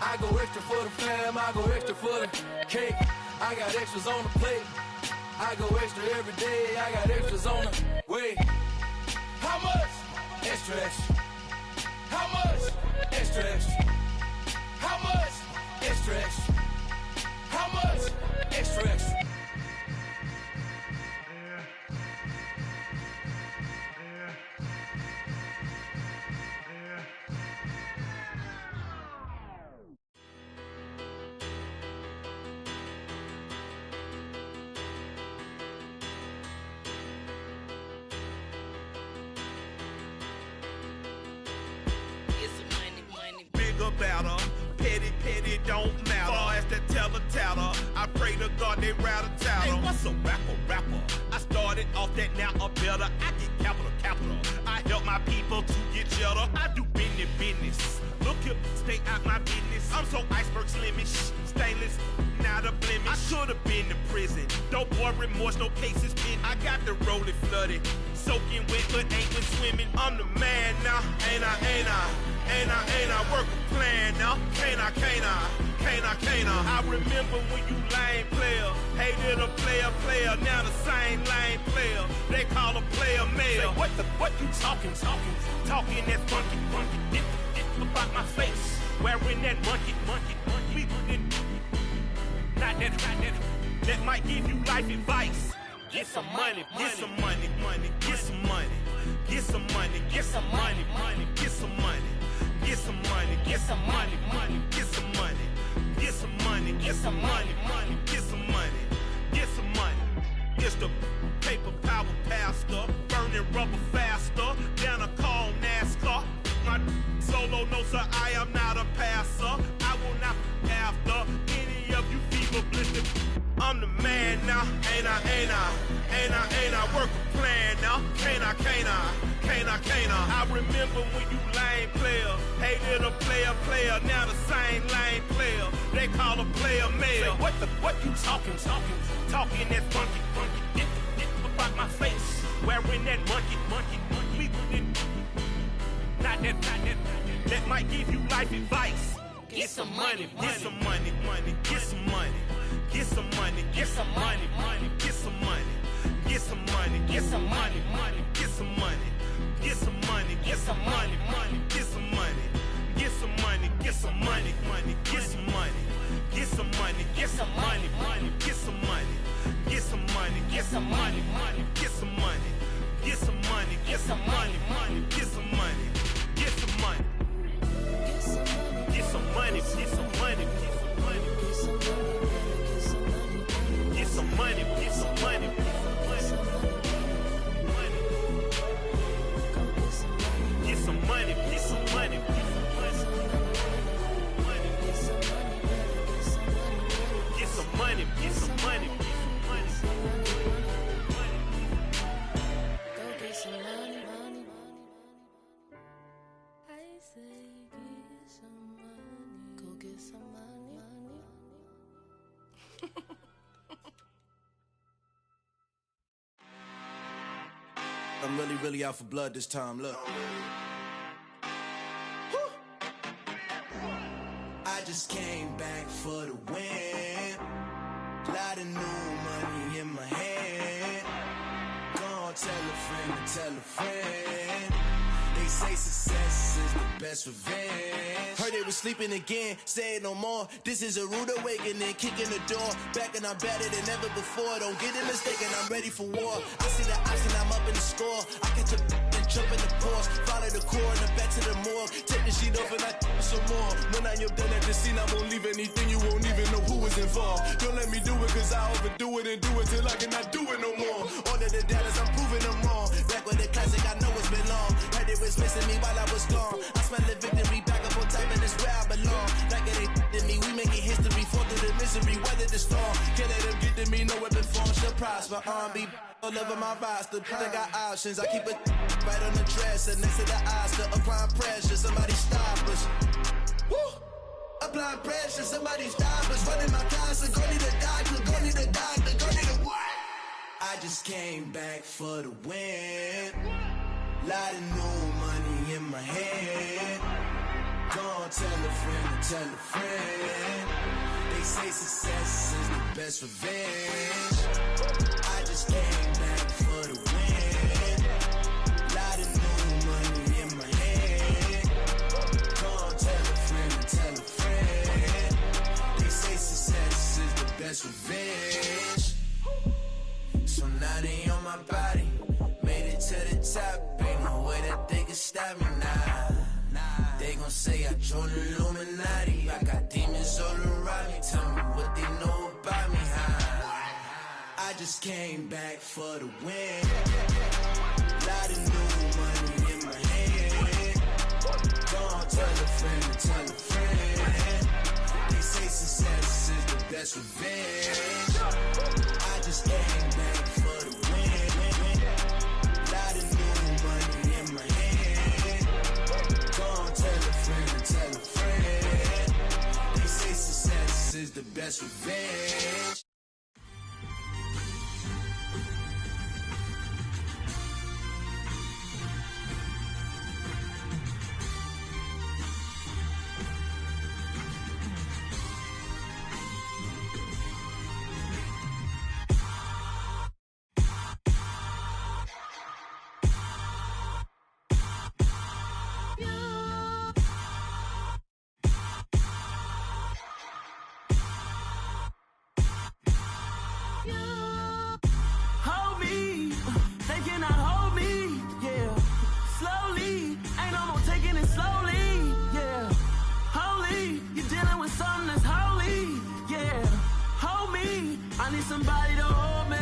I go extra for the fam, I go extra for the cake, I got extras on the plate, I go extra every day, I got extras on the way. How much? Extra, extra. How much? Extra, extra. How much? Extra, extra. How much? Extra, extra. Better, petty don't matter. Far as the teller, I pray to God they rattle tattle. Hey, what's a rapper? I started off that, now I'm better. I get capital. I help my people to get cheddar. I do business. Look here, stay out my business. I'm so iceberg slimish, stainless, not a blemish. I should've been to prison. Don't boy remorse, no cases pinned. I got the rolling flooded, soaking wet, but ain't been swimming. I'm the man now, ain't I work a plan now, can't I? I remember when you lame player, hated a player, now the same lame player, they call a player mayor. Say, what you talking that funky, about my face, wearing that monkey, not that might give you life advice. Get some money, get some money. Get some money, get some money, money, get some money. Get some money, get some money, money, get some money. Get some money, get some money, money, get some money. Get some money. It's the paper power pastor, burning rubber faster than a call NASCAR. My solo no sir, I am not a passer. I will not after any of you fever blistered. I'm the man now, ain't I work a plan now, can't I? I remember when you lame player, hated a player, now the same lame player, they call a player male. What you talking that funky, get about my face, wearing that monkey, not that, that might give you life advice. Get some money, get some money, get some money. Get some money, get some money, money, get some money. Get some money, get some money, money, get some money. Get some money, get some money, money, get some money. Get some money, get some money, money, get some money. Get some money, get some money, money, get some money. Get some money, get some money, money, get some money. Get some money, get some money, money, get some money. Get some money. Get some money, get some money, get some money. Get some money, get some money, get some money, get some money, get some money, get some money. I'm really out for blood this time, look. I just came back for the win. Lot of new money in my hand. Gonna tell a friend. They say success is the best revenge. Heard they was sleeping again, say it no more. This is a rude awakening, kicking the door. Back and I'm better than ever before. Don't get it mistaken, I'm ready for war. I see the option, I'm up in the score. I catch a and jump in the course. Follow the core and the back to the morgue. Take the sheet off and I some more. When I am done at the scene, I won't leave anything. You won't even know who was involved. Don't let me do it cause I overdo it and do it till I cannot do it no more. All of the doubters, I'm proving them wrong. Back with the classic, I know it's been long. Heard it was missing me while I was gone. I smell the victory back up on top and it's where I belong. Like it ain't to me, we making history. Fall through the misery, weather the storm. Can't let them get to me, no weapon form shall prosper. Be all over my roster. I got options, I keep it right on the dresser. Next to the Oscar, applying pressure, somebody stop us. Woo! Applying pressure, somebody stop us. Running my closet, go need a doctor, go need a doctor, go need a what? I just came back for the win. Lot of new money in my hand. Gonna tell a friend. They say success is the best revenge. I just came back for the win. Lot of new money in my hand. Gonna tell a friend. They say success is the best revenge. So now they on my body. Made it to the top, ain't no way that they can stop me now. They gon' say I joined the Illuminati. I got demons all around me. Tell me what they know about me, huh? I just came back for the win. Lot of new money in my hand. Gonna tell a friend. They say success is the best revenge. I just came back for the win. Lot of new money in my hand. Gonna tell a friend. They say success is the best revenge. somebody to hold me.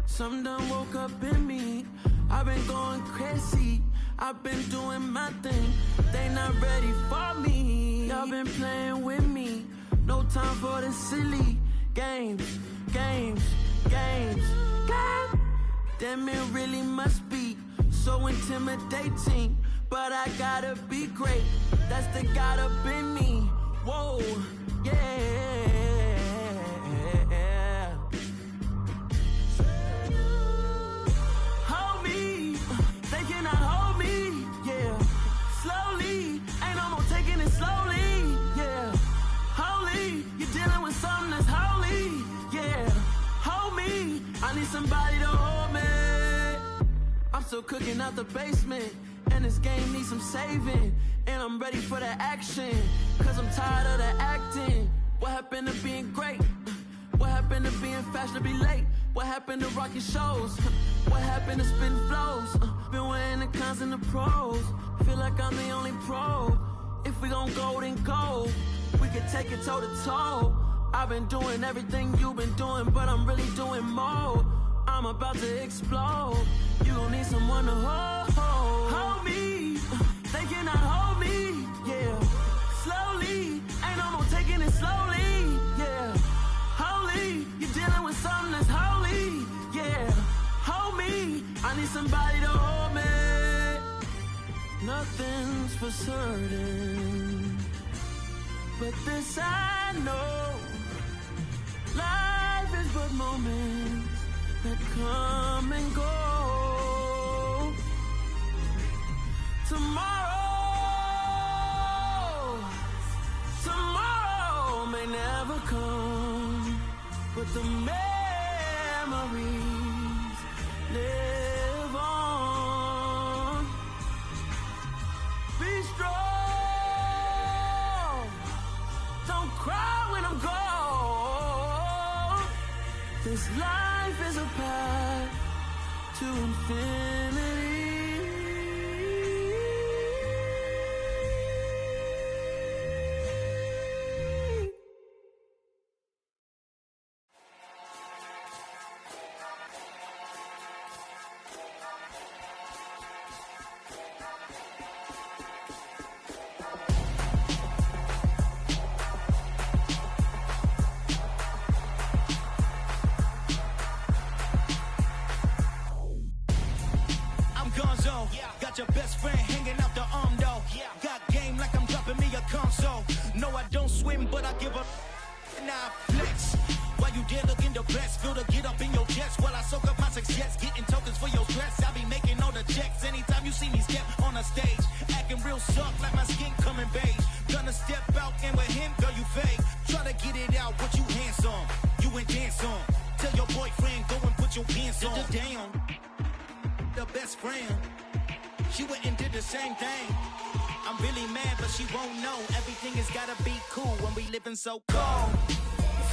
Something done woke up in me. I've been going crazy. I've been doing my thing. They not ready for me. Y'all been playing with me. No time for the silly games. Damn, it really must be so intimidating. But I gotta be great. That's the God up in me. Whoa, yeah. Hold me, they cannot hold me, yeah. Slowly, ain't no more taking it slowly, yeah. Holy, you're dealing with something that's holy, yeah. Hold me, I need somebody to hold me. I'm still cooking out the basement, and this game needs some saving. And I'm ready for the action, cause I'm tired of the acting. What happened to being great? What happened to being fashionably late? What happened to rocking shows? What happened to spitting flows? Been weighing the cons and the pros. Feel like I'm the only pro. If we gon' go, then go. We can take it toe to toe. I've been doing everything you've been doing, but I'm really doing more. I'm about to explode. You gon' need someone to hold me. They cannot hold me, yeah. Slowly, ain't no more taking it slowly, yeah. Holy, you're dealing with something that's holy, yeah. Hold me, I need somebody to hold me. Nothing's for certain, but this I know. Life is but moments that come and go. Tomorrow may never come, but the memories live on. Be strong, don't cry when I'm gone. This life is a path to infinity. Your best friend hanging out the arm though. Got game like I'm dropping me a console. No, I don't swim, but I give a nah flex. While you there looking depressed, feel the get up in your chest while I soak up my success. Getting tokens for your stress, I be making all the checks. Anytime you see me step on a stage, acting real soft like my skin coming beige. Gonna step out and with him, girl, you fake. Try to get it out, but you handsome. You ain't dance on. Tell your boyfriend, go and put your pants on. Down, the best friend. She went and did the same thing. I'm really mad, but she won't know. Everything has gotta be cool when we living so cold.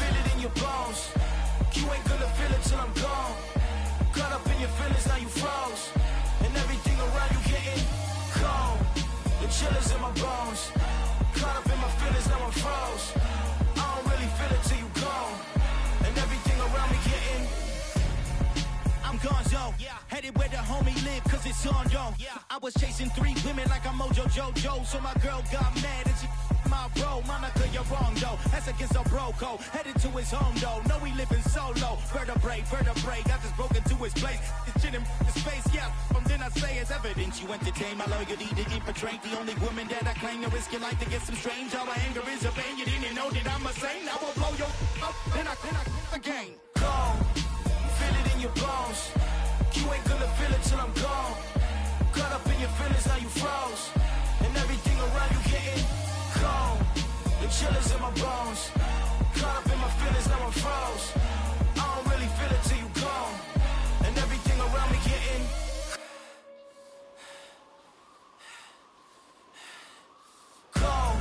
Feel it in your bones. You ain't gonna feel it till I'm gone. Caught up in your feelings, now you froze. And everything around you getting cold. The chillers in my bones. Caught up in my feelings, now I'm froze. I don't really feel it till you gone. And everything around me getting I'm gonzo, headed where the homie live, cause it's on, yo. I was chasing 3 women like I'm Mojo Jojo, so my girl got mad and she my bro. Monica, you're wrong, though. That's against a bro code. Headed to his home, though. No, he living solo. Vertebrae, got this broken to his place. This shit in the space, yeah. From then I say it's evidence you entertain my loyalty to infiltrate. The only woman that I claim to risk your life to get some strange. All my anger is a pain. You didn't know that I'm a saint. I will blow your up, then I again. Gone. Feel it in your bones. You ain't gonna feel it till I'm gone. Caught up in your feelings, now you froze. And everything around you getting cold. The chillers in my bones. Caught up in my feelings, now I'm froze. I don't really feel it till you gone. And everything around me getting cold.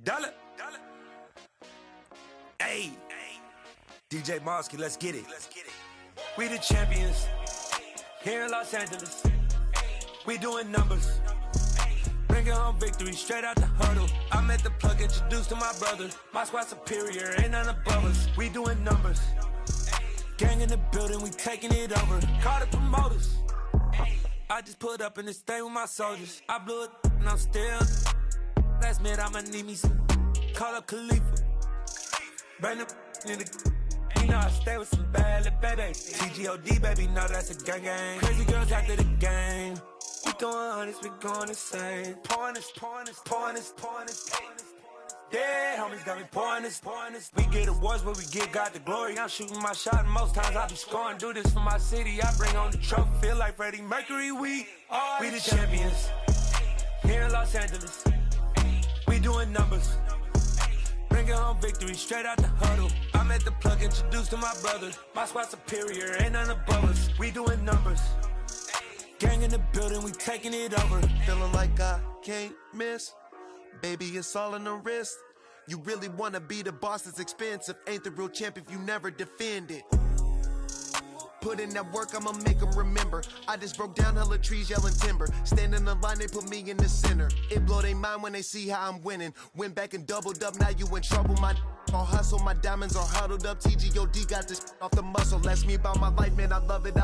Dollar. Hey. DJ Mosky, let's get it. We the champions. Here in Los Angeles. We doing numbers. Bringing home victory straight out the huddle. I met the plug, introduced to my brother. My squad superior, ain't none above us. We doing numbers. Gang in the building, we taking it over. Call the promoters. I just put up in this thing with my soldiers. I blew it and I'm still. Last minute I'ma need me some. Call up Khalifa. Bring them in the. You know I stay with some bad little babies. TGOD baby, know that's a gang gang. Crazy girls after the game. We going honest, we going insane. Pouring this. Yeah, homies got me pouring this. We get awards, but we give God the glory. I'm shooting my shot, and most times I be scoring. Do this for my city, I bring on the trophy. Feel like Freddie Mercury, we the champions. Here in Los Angeles, we doing numbers. Bringing home victory straight out the huddle. I met the plug, introduced to my brother. My squad superior, ain't none above us. We doing numbers. Gang in the building, we taking it over. Feeling like I can't miss. Baby, it's all in the wrist. You really wanna be the boss, it's expensive. Ain't the real champ if you never defend it. Put in that work, I'ma make them remember. I just broke down hella trees yelling timber. Stand in the line, they put me in the center. It blow their mind when they see how I'm winning. Went back and doubled up, now you in trouble. My all hustle, my diamonds are huddled up. TGOD got this off the muscle. Ask me about my life, man, I love it.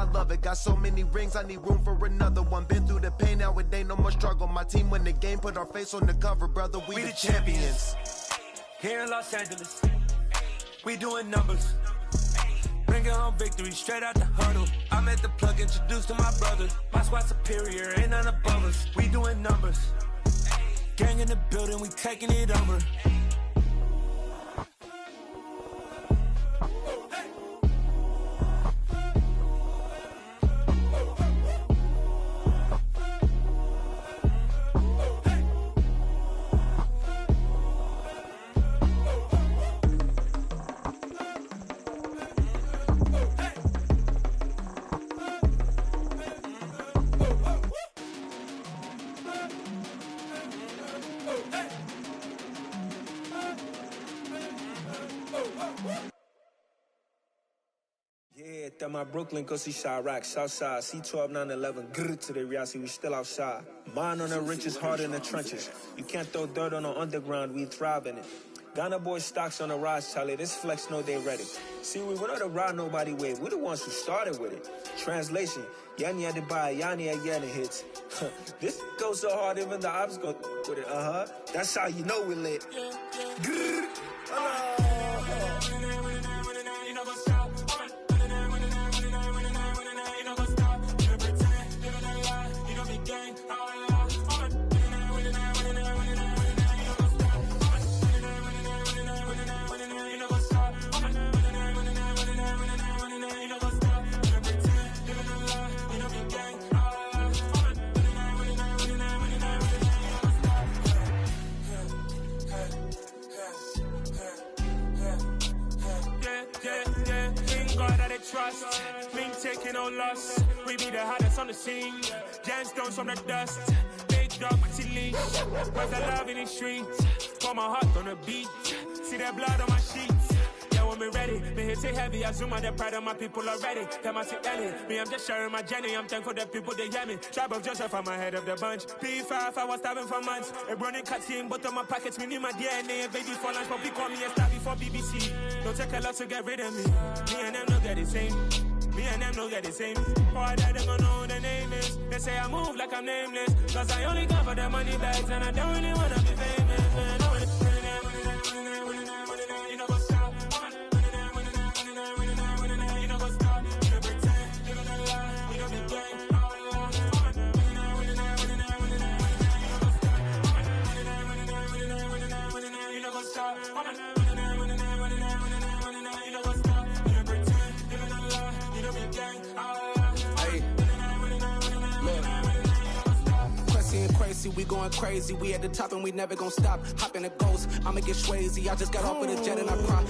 Got so many rings, I need room for another one. Been through the pain, now it ain't no more struggle. My team win the game, put our face on the cover, brother. We the champions. Here in Los Angeles, we doing numbers. Bringing home victory straight out the huddle. I met the plug, introduced to my brother. My squad superior, ain't none above us. We doing numbers. Gang in the building, we taking it over. Yeah, that my Brooklyn, go see Chirac, Southside, C12, 911, grrr to the reality, we still outside. Mine on the riches, hard in the trenches. You can't throw dirt on the underground, we thrive in it. Ghana boys stocks on the rise, Charlie, this flex know they ready. See, we went on the ride nobody wave, we the ones who started with it. Translation, Yanni had to buy, Yanni again hits. This goes so hard, even the ops go with it, That's how you know we lit. Grrr. Trust, been taking no loss. We be the hardest on the scene. Gemstones from the dust. Big dog, Matty leash. Where's the love in the streets? Pour my heart on the beat. See that blood on my sheets. Yeah, when we ready, me hit it heavy. I zoom on the pride of my people already. Them I see Ellie. Me, I'm just sharing my journey. I'm thankful the people they hear me. Tribe of Joseph, I'm ahead of the bunch. P5, I was starving for months. A running cut in both of my pockets. Me need my DNA. And baby for lunch, but we call me a star before BBC. Don't take a lot to get rid of me. Me and them don't get the same. Me and them don't get the same. Boy, that them gonna know who the name is. They say I move like I'm nameless. Cause I only come for the money bags. And I don't really wanna be famous, man. You know what's up? You know what's up? You know pretend. You know the lie. You know the game. You know what's up? We going crazy, we at the top and we never gonna stop. Hop in a ghost, I'ma get swayzy. I just got off with a jet and I cry.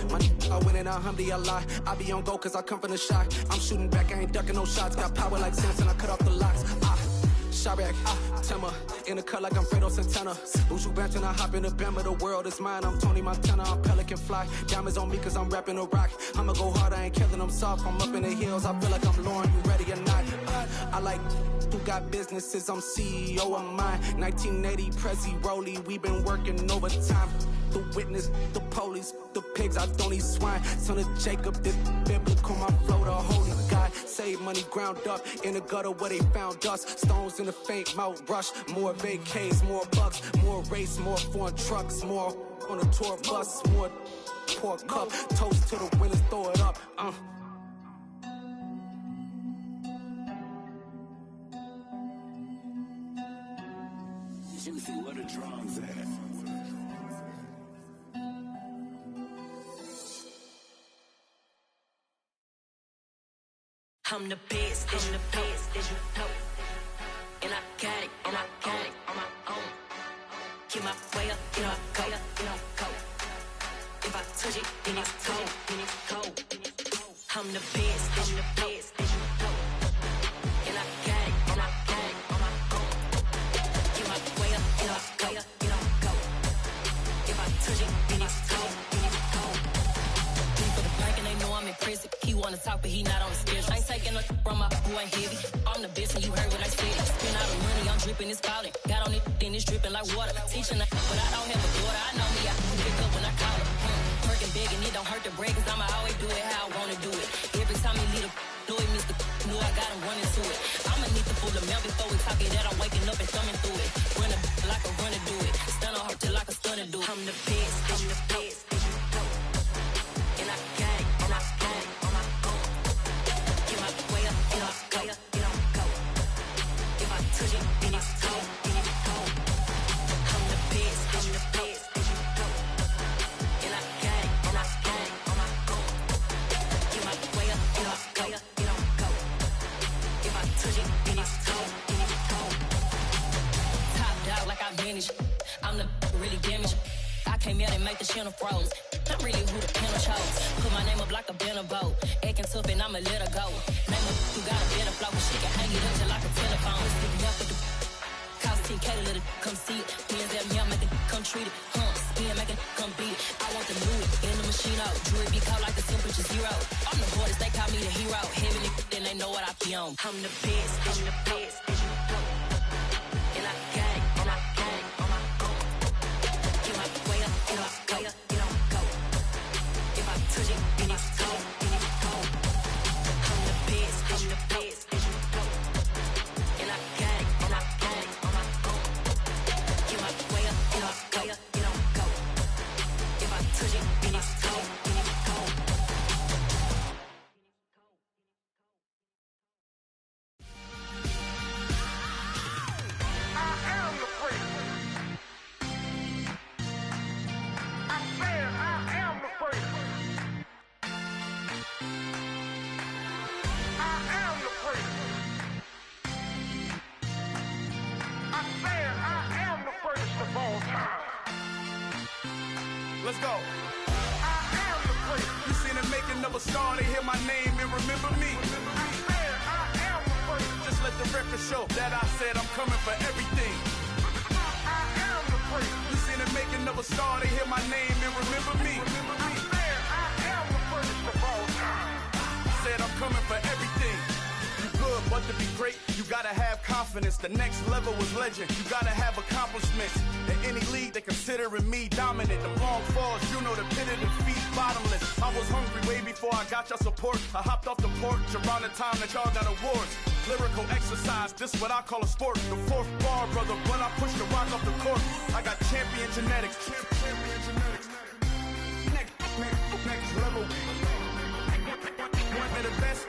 I win and alhamdulillah. I be on go cause I come from the shot. I'm shooting back, I ain't ducking no shots. Got power like Samson, I cut off the locks. Chirac, Timmer, in the cut like I'm Fredo Santana. Buju Banton, I hop in the Bama, the world is mine. I'm Tony Montana, I'm Pelican Fly. Diamonds on me cause I'm rapping a rock. I'ma go hard, I ain't killing them soft. I'm up in the hills, I feel like I'm Lauren, you ready or not? I like who got businesses, I'm CEO of mine. 1980 Prezi Rolly, we been working overtime. The witness, the police, the pigs, I don't eat swine. Son of Jacob, this biblical, my flow, the holy God. Save money ground up in the gutter where they found us. Stones in the faint mouth rush. More vacays, more bucks, more race, more foreign trucks, more on a tour bus, more pour cup. Toast to the winners, throw it up. Juicy, where the drums at? I'm the best, I'm the best, as you know. And I got it, and I got it on my own. Get my way up, you know, go, you know, go. If I touch it, then it's cold, then it's cold. I'm the best, I'm the best, as you know. And I got it, and I got it on my own. Get my way up, you know, go, you know, go. If I touch it, then it's cold, then it's cold. People the bank and they know I'm in prison. He wanna talk, but he not on the schedule. I ain't taking a from my boy heavy. I'm the best and you heard what I said. Spend all the money, I'm dripping, it's falling. Got on it, then it's dripping like water. Teaching her, but I don't have a daughter. I know me, I can pick up when I call it. Working big and it don't hurt to break, cause I'ma always do it how I wanna do it. Every time he lead a know it, Mr. Know I got him running to it. I'ma need to pull the mail before we talk it that I'm waking up and thumbing through it. Run a like a runner do it. Stun on her till like a stunner do it. I'm the best, I'm the best, as you know. And I got it, and I got it on my own. Get my way up, you know, go, you know, go. If I touch it, then it's cold, then it's cold. I'm the best, as you know. And I got it, and I got it on my own. Get my way up, you know, go, you know, go. If I touch it, then it's cold, then it's cold. Top dog like I manage. I'm the really damaged. I came out and make the channel froze. Not really who the panel chose. Put my name up like a banner boat. Acting tough and I'ma let her go. Name her who got a better flow, but she can hang it up just like a telephone. Sticking up with the cost 10K to let it come see it. Hands at me, I make it come treat it. Spin, make it come beat it. I want the new in the machine out. Jewelry be cold like the temperature zero. I'm the hardest, they call me the hero. Heaven it, then they know what I be on. I'm the best, as you know. And I got it, and I got it on my own. Get my way up, you know, go, you know, go. If I touch it, then it's cold, then it's cold. I'm the best, as you know. And I got it, and I got it on my own. Get my way up, you know, go, you know, go. If I touch it, then it's cold, then it's cold. Let's go. I am the place. You seen the making of a star, they hear my name and remember me. I am the place. Just let the record show that I said I'm coming for everything. I am the place. You seen the making of a star, they hear my name and remember me. I am the first of all time. Said I'm coming for everything. You good, but to be great, you gotta have confidence. The next level was legend. You gotta have accomplishments. In any league, they considering me dominant. The long falls, you know the pit of defeat, bottomless. I was hungry way before I got your support. I hopped off the porch around the time that y'all got awards. Lyrical exercise, this what I call a sport. The fourth bar, brother, when I push the rock off the court. I got champion genetics. Next level. One of the best.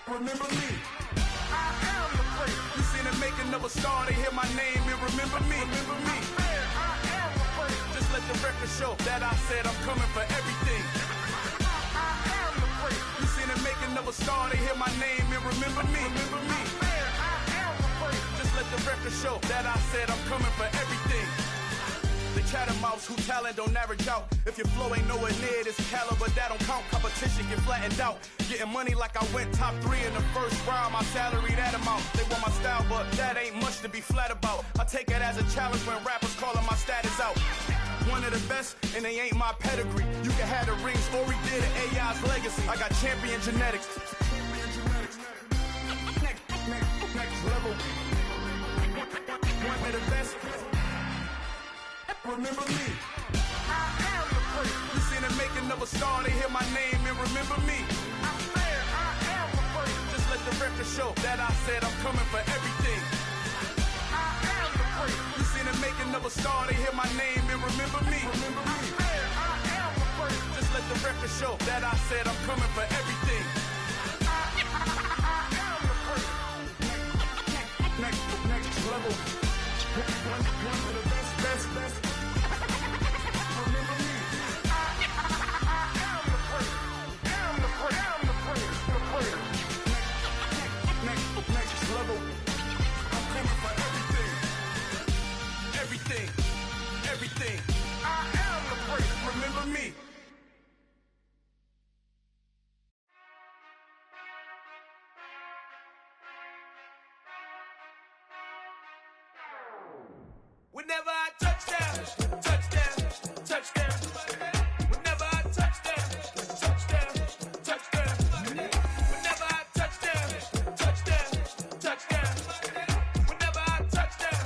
Remember me. I am the place. You seen the making of a star, they hear my name and remember me. Remember me. I am the place. Just let the record show that I said I'm coming for everything. I am the place. You seen the making of a star, they hear my name and remember me. Remember me. I am the place. Just let the record show that I said I'm coming for everything. They catamounts who talent don't average out. If your flow ain't nowhere near this caliber, that don't count. Competition get flattened out. Getting money like I went top 3 in the first round. My salary that amount. They want my style, but that ain't much to be flat about. I take it as a challenge when rappers calling my status out. One of the best, and they ain't my pedigree. You can have the rings, or we did it, AI's legacy. I got champion genetics. Next level. One of the best. Remember me. I am the first. You seen the making of a star, they hear my name and remember me. I said I am the first. Just let the record show that I said I'm coming for everything. I am the first. You seen the making of a star, they hear my name and remember me. I said I am the first. Just let the record show that I said I'm coming for everything. I am the first. Next level. One of the best. Remember me. I am the first. I'm the first. Next level. I'm coming for everything. I am the first. Remember me. Whenever I touchdown. Whenever I touchdown. Whenever I touchdown. Whenever I touchdown.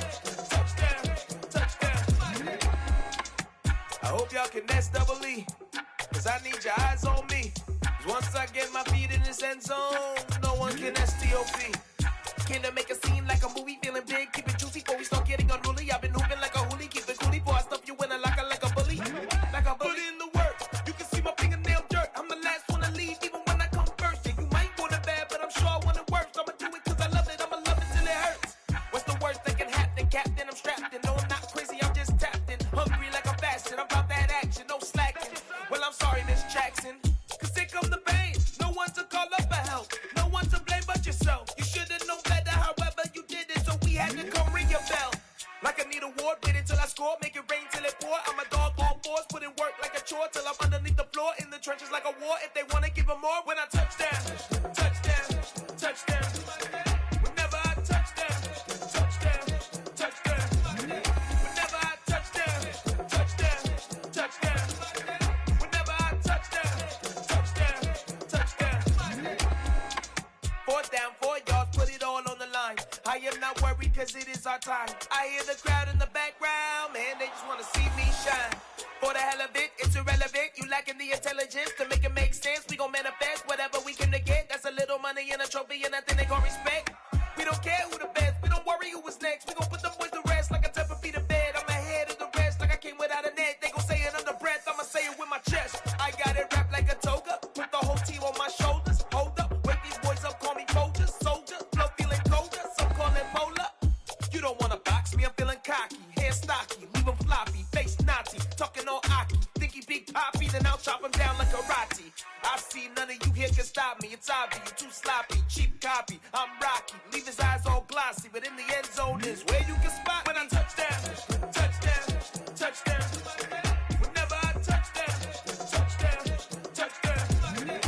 I hope y'all can double E, cause I need your eyes on me. Cause once I get my feet in this end zone, no one can STOP. Can I make a scene like a movie, feeling big, keep it juicy before we start getting unruly. I've been hooping like a hoolie, keep it coolie before I stuff you in a locker like a bully. Put in the work, you can see my fingernail dirt. I'm the last one to leave, even when I come first. Yeah, you might want it bad, but I'm sure I want it worse. I'ma do it cause I love it, I'ma love it till it hurts. What's the worst that can happen, Captain? I'm strapped in, no I'm not crazy, I'm just tapped in. Hungry like I'm fasting, I'm about that action, no slacking. Well, I'm sorry, Miss Jackson, cause here come the pain. No one to call up for help, no one to blame but yourself. You should've known better, however you did it, so we had to come ring your bell. Like I need a ward, wait until I score, make it rain till it pour. I'm a dog on fours, put in work like a chore till I'm underneath the floor, in the trenches like a war. If they wanna give them more, when I touchdown. Whenever I touchdown. Whenever I touchdown. Whenever I touchdown. 4th down, 4 yards, put it all on the line. I am not worried cause it is our time. I hear the crowd in the background, man, they just wanna see me shine. For the hell of it, it's irrelevant. You lacking the intelligence to make it make sense. We gon' manifest whatever we can to get. That's a little money and a trophy and nothing they gon' respect. We don't care who the best, we don't worry who was next. We gon' put the boys to rest like a type of feet in bed. I'm ahead of the rest like I came without a net. They gon' say it under breath, I'ma say it with my chest. I got it wrapped like a toga, put the whole team on my shoulders. Hold up, wake these boys up, call me Folgers. Soldier, flow feeling colder, some call it polar. You don't wanna box me, I'm feeling cocky. Hair stocky, leave him floppy, face naughty, talking all aki. Think he big poppy, then I'll chop him down like karate. I see none of you here can stop me. It's obvious, you too sloppy, cheap copy. I'm Rocky, leave his eyes all glossy, but in the end zone is where you can spot when I touchdown. Whenever I touchdown. Whenever I touchdown.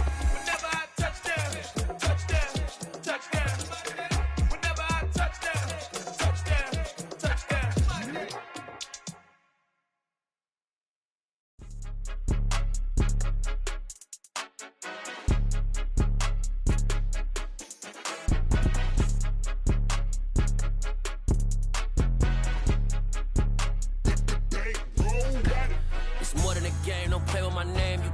Whenever I touchdown.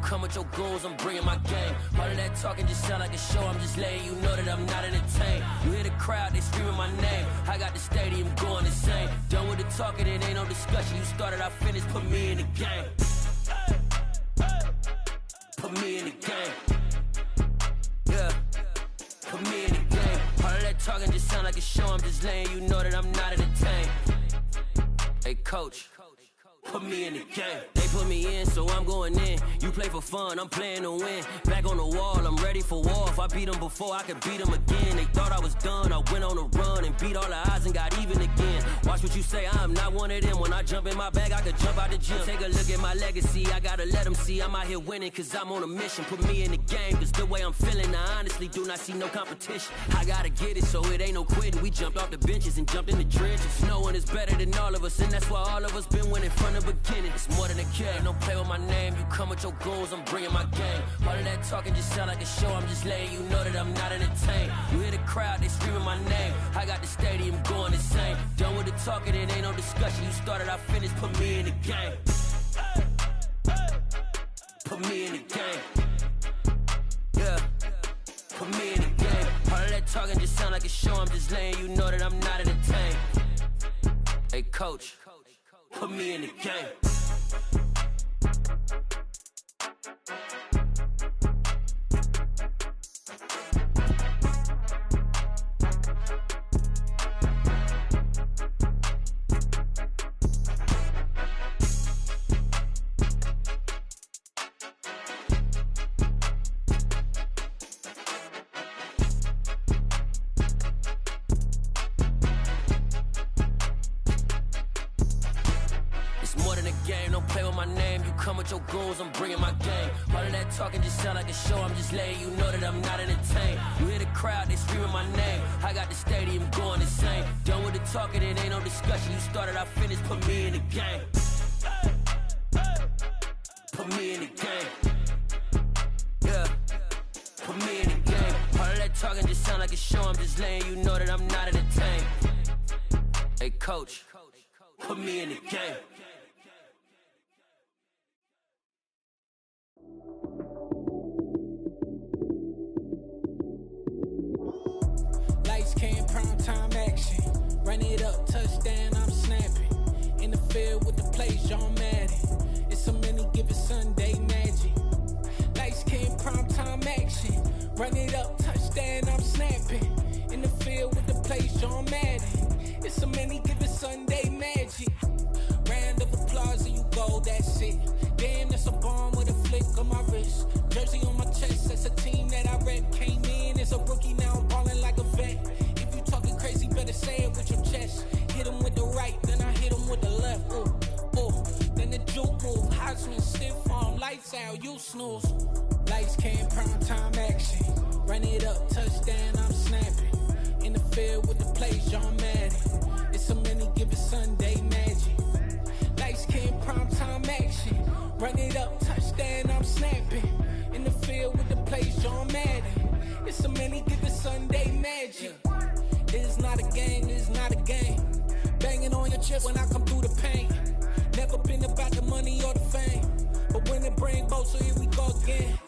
Come with your goons, I'm bringing my game. All of that talking just sound like a show. I'm just letting you know that I'm not entertained. You hear the crowd, they screaming my name. I got the stadium going insane. Done with the talking, it ain't no discussion. You started, I finished, put me in the game. Put me in the game. Yeah, put me in the game. All of that talking just sound like a show. I'm just letting you know that I'm not entertained. Hey, coach. Put me in the game. They put me in, so I'm going in. You play for fun, I'm playing to win. Back on the wall, I'm ready for war. If I beat them before, I could beat them again. They thought I was done, I went on a run and beat all the odds and got even again. Watch Watch what you say, I'm not one of them. When I jump in my bag, I could jump out the gym. Take a look at my legacy, I gotta let them see I'm out here winning, cause I'm on a mission. Put me in the game, cause the way I'm feeling, I honestly do not see no competition. I gotta get it, so it ain't no quitting. We jumped off the benches and jumped in the trenches. No one is better than all of us, and that's why all of us been winning from the beginning. It's more than a game, don't play with my name. You come with your goons, I'm bringing my game. All of that talking just sound like a show, I'm just letting you know that I'm not entertained. You hear the crowd, they screaming my name. I got the stadium going insane. Done with the talking, it ain't no discussion. You started, I finished, put me in the game. Put me in the game. Yeah, put me in the game. All of that talking just sound like a show, I'm just letting you know that I'm not entertained. Hey coach, put me in the game. Your goons, I'm bringing my game. All of that talking just sound like a show, I'm just letting you know that I'm not entertained. You hear the crowd, they screaming my name. I got the stadium going insane. Done with the talking, it ain't no discussion. You started, I finished, put me in the game. Put me in the game. Yeah, put me in the game. All of that talking just sound like a show, I'm just letting you know that I'm not entertained. Hey coach, put me in the game. Time action, run it up, touchdown, I'm snapping. In the field with the plays, John Madden. It's so many given Sunday magic. Lights came prime time action, run it up, touchdown, I'm snapping. In the field with the plays, John Madden. It's so many given Sunday magic. Round of applause and you go, that's it. Damn, that's a bomb with a flick on my wrist. Jersey on my chest, that's a team that I rep. Came in as a rookie, now I'm balling like a vet. Talking crazy, better say it with your chest. Hit him with the right, then I hit him with the left. Ooh, ooh. Then the juke move, Heisman stiff arm, lights out, you snooze. Lights came, prime time action. Run it up, touchdown, I'm snapping. In the field with the plays, John Madden. It's so many given Sunday magic. Lights came, prime time action. Run it up, touchdown, I'm snapping. In the field with the plays, John Madden. It's so many given Sunday magic. It's not a game, it's not a game. Banging on your chest when I come through the pain. Never been about the money or the fame, but when it bring both, so here we go again.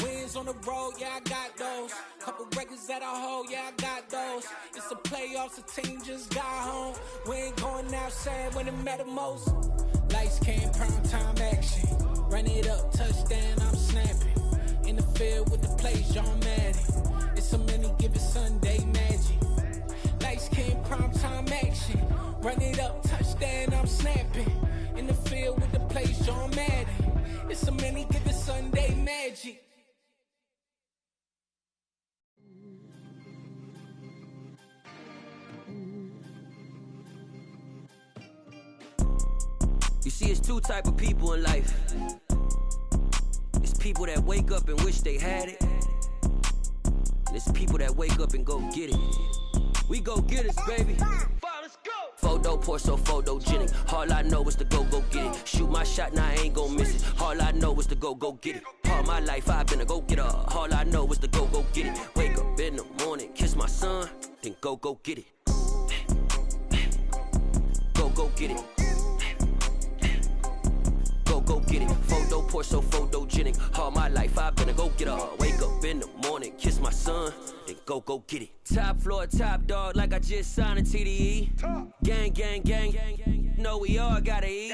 Wins on the road, yeah, I got those. Couple records that I hold, yeah, I got those. It's the playoffs, the team just got home. We ain't going outside when it matter most. Lights came, prime time action. Run it up, touchdown, I'm snapping. In the field with the plays, John Madden. It's so many given Sunday magic. Lights came, prime time action. Run it up, touchdown, I'm snapping. In the field with the plays, John Madden. It's so many given Sunday magic. You see, it's two type of people in life. It's people that wake up and wish they had it. And it's people that wake up and go get it. We go get it, baby. Let's go. Photo pour so photogenic. All I know is to go get it. Shoot my shot, now I ain't gon' miss it. All I know is to go get it. All my life I've been a go getter. All I know is to go get it. Wake up in the morning, kiss my son, then go get it. Go get it. Go get it. Photo pour so photogenic. All my life I've been a go getter. Wake up in the morning, kiss my son, then go get it. Top floor, top dog, like I just signed a TDE. Gang, gang, gang, gang. Know we all gotta eat.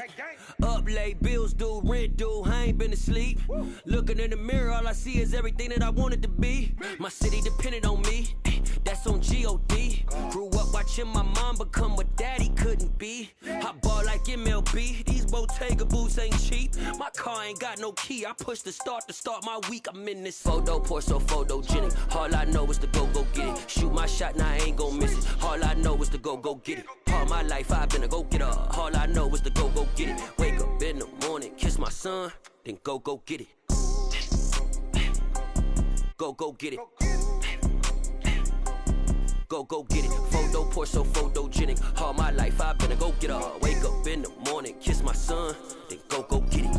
Up late, bills due, rent due. I ain't been asleep. Looking in the mirror, all I see is everything that I wanted to be. My city depended on me. That's on G.O.D. Grew up watching my mom become what daddy couldn't be. I ball like MLB, these Bottega boots ain't cheap. My car ain't got no key, I push the start to start my week. I'm in this photo, pour so photogenic. All I know is to go get it. Shoot my shot, now I ain't gon' miss it. All I know is to go get it. All my life I've been a go-getter. All I know is to go get it. Wake up in the morning, kiss my son, then go get it. Go get it. Go get it. Photo, pour so photogenic. All my life I've been a go-getter. Wake up in the morning, kiss my son, then go get it.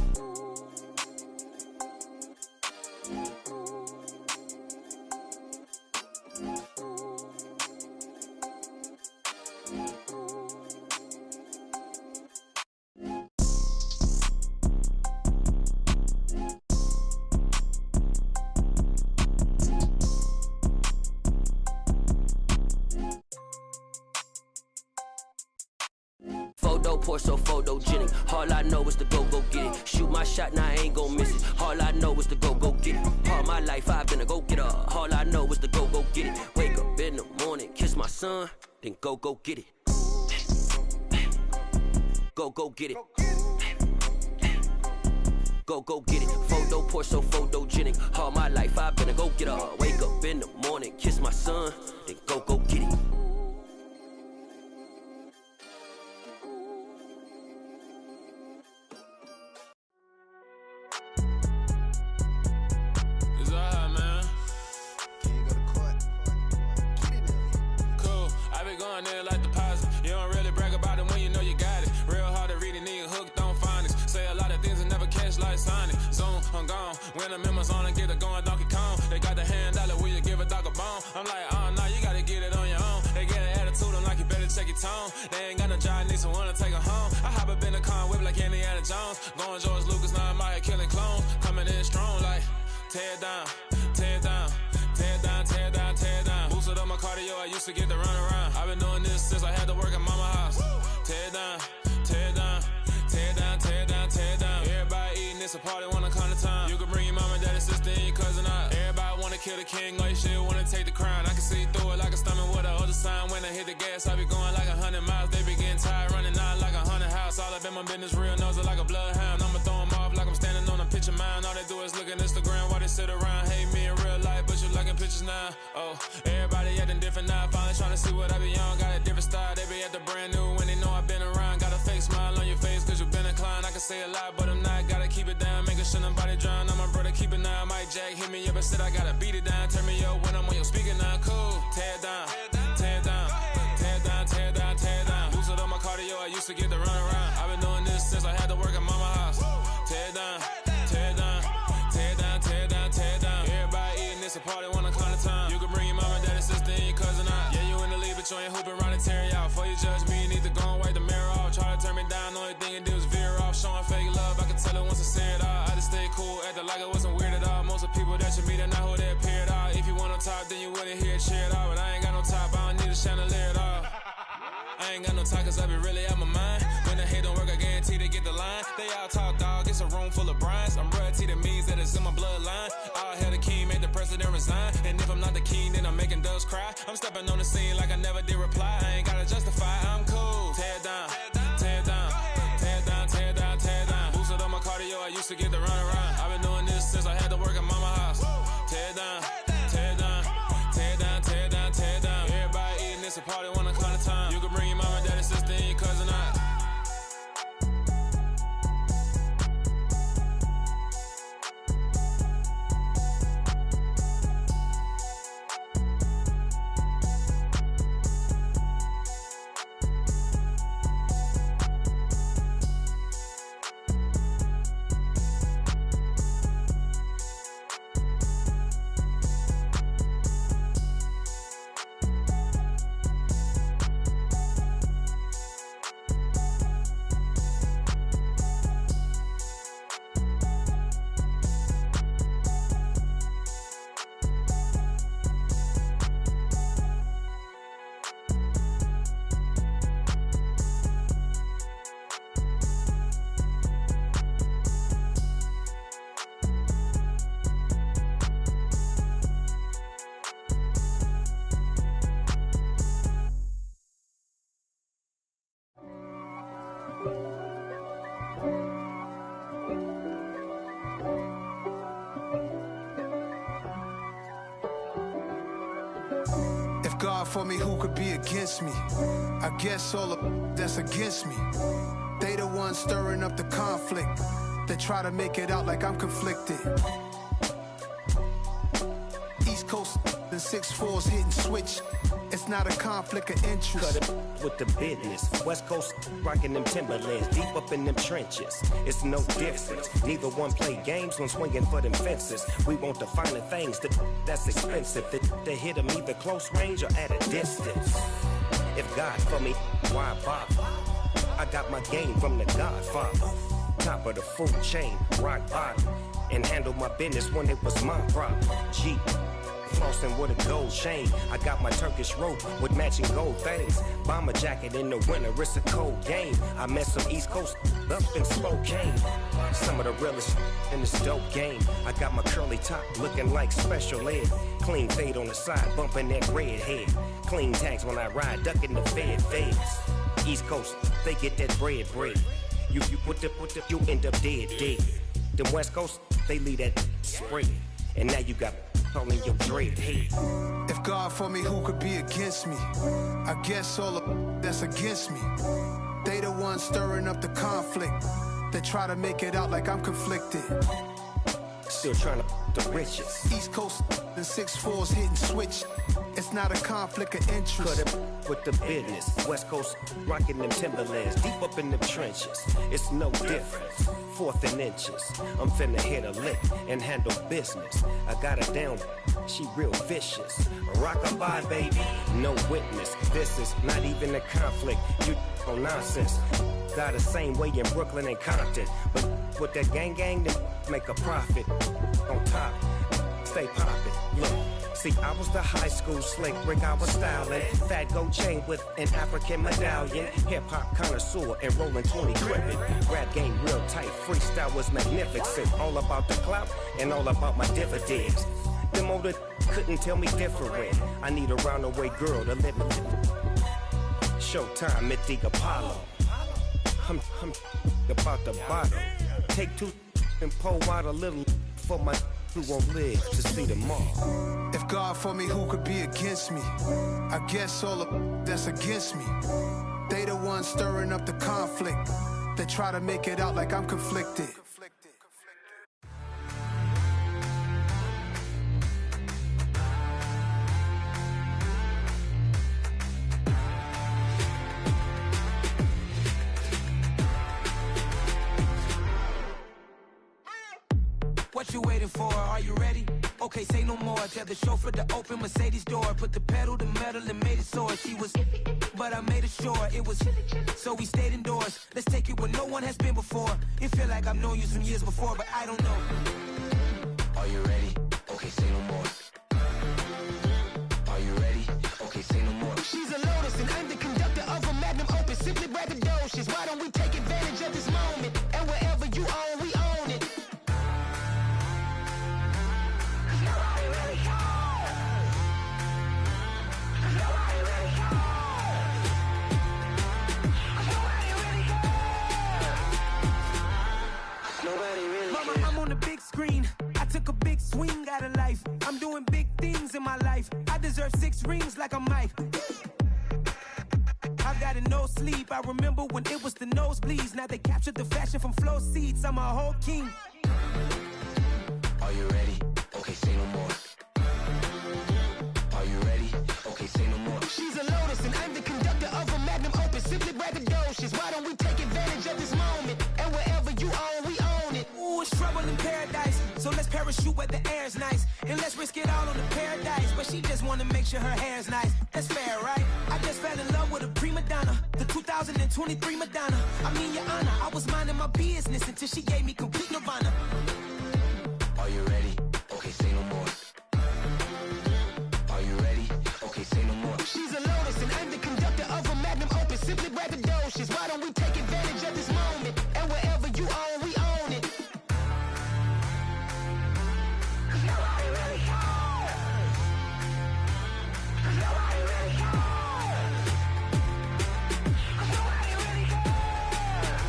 Pour so photogenic. All I know is to go get it. Shoot my shot, now I ain't gon' miss it. All I know is to go get it. All my life I've been a go-getter. All I know is to go get it. Wake up in the morning, kiss my son, then go get it. Go get it. Go get it. Photo, pour so photogenic. All my life I've been a go-getter. Wake up in the morning, kiss my son, then go get it. I'm gone. When the members on and get it going, Donkey Kong. They got the hand dollar, will you give a dog a bone? I'm like, oh no, you gotta get it on your own. They get an attitude, I'm like, you better check your tone. They ain't got no job, need someone to take her home. I hop up in the car, whip like Indiana Jones. Going George Lucas, now I'm out here killing clones. Coming in strong, like, tear down, tear down, tear down, tear down, tear down. Boosted up my cardio, I used to get to run around. I've been doing this since I had to work at mama house. Tear down, tear down, tear down, tear down, tear down. Everybody eating, it's a party, wanna come to time. You can bring your mama, daddy, sister, and your cousin out. Everybody wanna kill the king, or you shit wanna take the crown. I can see through it like a stomach with a other sign. When I hit the gas, I be going like 100 miles. They be getting tired, running out like 100 house. All up in my business, real nose like a bloodhound. I'ma throw them off like I'm standing on a picture mine. All they do is look at Instagram while they sit around. Hate me in real life, but you liking pictures now. Oh, everybody acting different now. Finally trying to see what I be on. Got a different style, they be at the brand new when they know I've been around. Got a fake smile on your face, cause you been inclined. I can say a lot, but I'm not. Gotta keep it down, making sure nobody drown. I'm my brother, keep it now. Mike Jack hit me up and said I gotta beat it down. Turn me up when I'm on your speaker now. Cool, tear down, tear down, tear down, tear down, tear down. Boosted up my cardio, I used to get to run around. I've been doing this since I had to work at mama house. Tear down, tear down, tear down, tear down, tear down. Everybody eating, it's a party, wanna come to time. You can bring your mama, daddy, sister, and your cousin out. Yeah, you in the league, but you ain't hooping around and tear you out. Before you judge me, you need to go and wipe the mirror off. Try to turn me down, only thing it do is veer off. Showing fake love, I can tell it once I say it all. I just stay cool, acting like it wasn't weird at all. Most of the people that you meet are not who they appear at all. If you want on top, then you wouldn't hear it cheer at all. But I ain't got no top, I don't need a chandelier at all. I ain't got no talk, cause I be really out my mind. When the hate don't work, I guarantee they get the line. They all talk, dog, it's a room full of Bryans. I'm royalty, that means that it's in my bloodline. All hell the king, made the president resign. And if I'm not the king, then I'm making doves cry. I'm stepping on the scene like I never did reply. I ain't gotta justify, I'm cool. Tear down, tear down, tear down, tear down, tear down. Boosted up my cardio, I used to get to run around. I've been doing this since I had to work at mama house. Tear down, tear down, tear down, tear down, tear down. Everybody eating, it's a party, wanna come to time. You can bring your mama, daddy, sister, and your cousin out. If God for me, who could be against me? I guess all of that's against me. They the ones stirring up the conflict. They try to make it out like I'm conflicted. East Coast and 6'4's hitting switch. It's not a conflict of interest. Cut it with the business. West Coast rocking them Timberlands, deep up in them trenches. It's no difference. Neither one play games when swinging for them fences. We want the finer things that's expensive. They hit them either close range or at a distance. If God for me, why bother? I got my game from the Godfather. Top of the food chain, rock bottom. And handle my business when it was my problem. G. Flossing with a gold chain. I got my Turkish rope with matching gold things. Bomber jacket in the winter, it's a cold game. I met some East Coast up in Spokane. Some of the realest in this dope game. I got my curly top looking like special ed. Clean fade on the side, bumping that red head. Clean tags when I ride, ducking the feds. East Coast, they get that bread. You you end up dead. Them West Coast, they leave that spray. And now you got all in your dread head. If God for me, who could be against me? I guess all of that's against me. They the ones stirring up the conflict. They try to make it out like I'm conflicted. Still trying to the riches. East Coast and 6'4's hitting switch. It's not a conflict of interest. Cut it with the business. West Coast rocking them Timberlands, deep up in them trenches. It's no difference. 4th and inches. I'm finna hit a lick and handle business. I got her down, she real vicious. Rock-a-bye, baby, no witness. This is not even a conflict. You on nonsense. Got the same way in Brooklyn and Compton. But with that gang, then make a profit. On top, stay poppin'. Look. See, I was the high school slick Rick, I was styling. Fat gold chain with an African medallion. Hip-hop connoisseur and rolling 20 gripping. Rap game real tight, freestyle was magnificent. All about the clout and all about my dividends. Them older couldn't tell me different. I need a roundaway girl to live with. Showtime at the Apollo. I'm about the bottom. Take 2 and pour out a little for my who won't live to see tomorrow. If God for me, who could be against me? I guess all of that's against me. They the ones stirring up the conflict. They try to make it out like I'm conflicted. What you waiting for? Are you ready? Okay, say no more. Tell the chauffeur to open Mercedes door. Put the pedal to metal and made it soar. She was, but I made it sure it was. So we stayed indoors. Let's take it where no one has been before. It feel like I've known you some years before, but I don't know. Are you ready? Okay, say no more. Are you ready? Okay, say no more. She's a Lotus and I'm the conductor of a Magnum Opus. Simply braggadocious. Why don't we take advantage of this moment? And wherever you own, we own it. Mama, I'm on the big screen. I took a big swing out of life. I'm doing big things in my life. I deserve 6 rings like I'm Mike. I've got no sleep. I remember when it was the nosebleeds. Now they captured the fashion from flow seats. I'm a whole king. Are you ready? Okay, say no more. Are you ready? Okay, say no more. She's a Lotus and I'm the conductor of a Magnum Opus. Simply braggadocious. Why don't we take advantage of this moment? And wherever you own, we own it. Ooh, it's trouble in paradise. So let's parachute where the air's nice. And let's risk it all on the paradise. But she just wanna make sure her hair's nice. That's fair, right? I just fell in love with a prima donna. The 2023 Madonna. I mean, your honor, I was minding my business until she gave me complete nirvana. Are you ready? Okay, say no more. Are you ready? Okay, say no more. She's a Lotus and I'm the conductor of a Magnum Opus. Simply braggadocious. Why don't we take advantage of this moment? And wherever you own, we own it. Nobody really cares. Nobody really cares. Nobody really cares.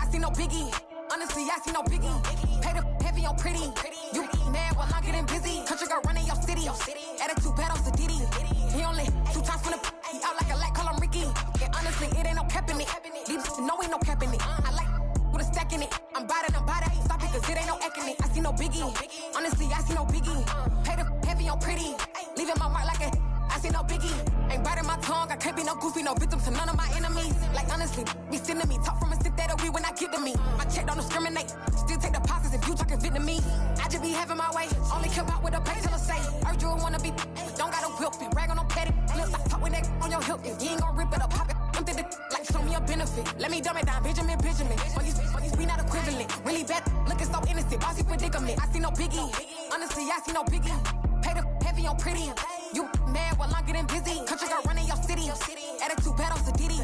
I see no biggie. Honestly, I see no biggie. Pay the heavy on pretty. You mad while I'm getting busy. Country girl running your city. Attitude bad on Diddy. He only 2 times from the he out like a light, call him Ricky. And honestly, it ain't no cap in it. These no ain't no cap in it. I like with a stack in it. I'm by that. Stop it, cause it ain't no acting it. I see no biggie. Honestly, I see no biggie. Pay the heavy on pretty. Leaving my mark like a I see no biggie. Ain't biting my tongue. I can't be no goofy, no victim to none of my enemies. Like honestly, be sending me talk from a sit that we when I get to me. My check don't discriminate. Still take deposits if you talking Vietnamese. I just be having my way. Only care about what the painkiller say. Heard you wanna be, don't got a whip. Rag on no petty. Flips, I talk with that on your hip. If you ain't gon' rip it up, pop it. Empty the like show me a benefit. Let me dumb it down, Benjamin. We not equivalent. Really bad, looking so innocent. Bossy predicament. I see no biggie. Honestly, I see no biggie. Pay the heavy on pretty. You mad while I'm getting busy. Country girl running your city. Attitude bad on Diddy.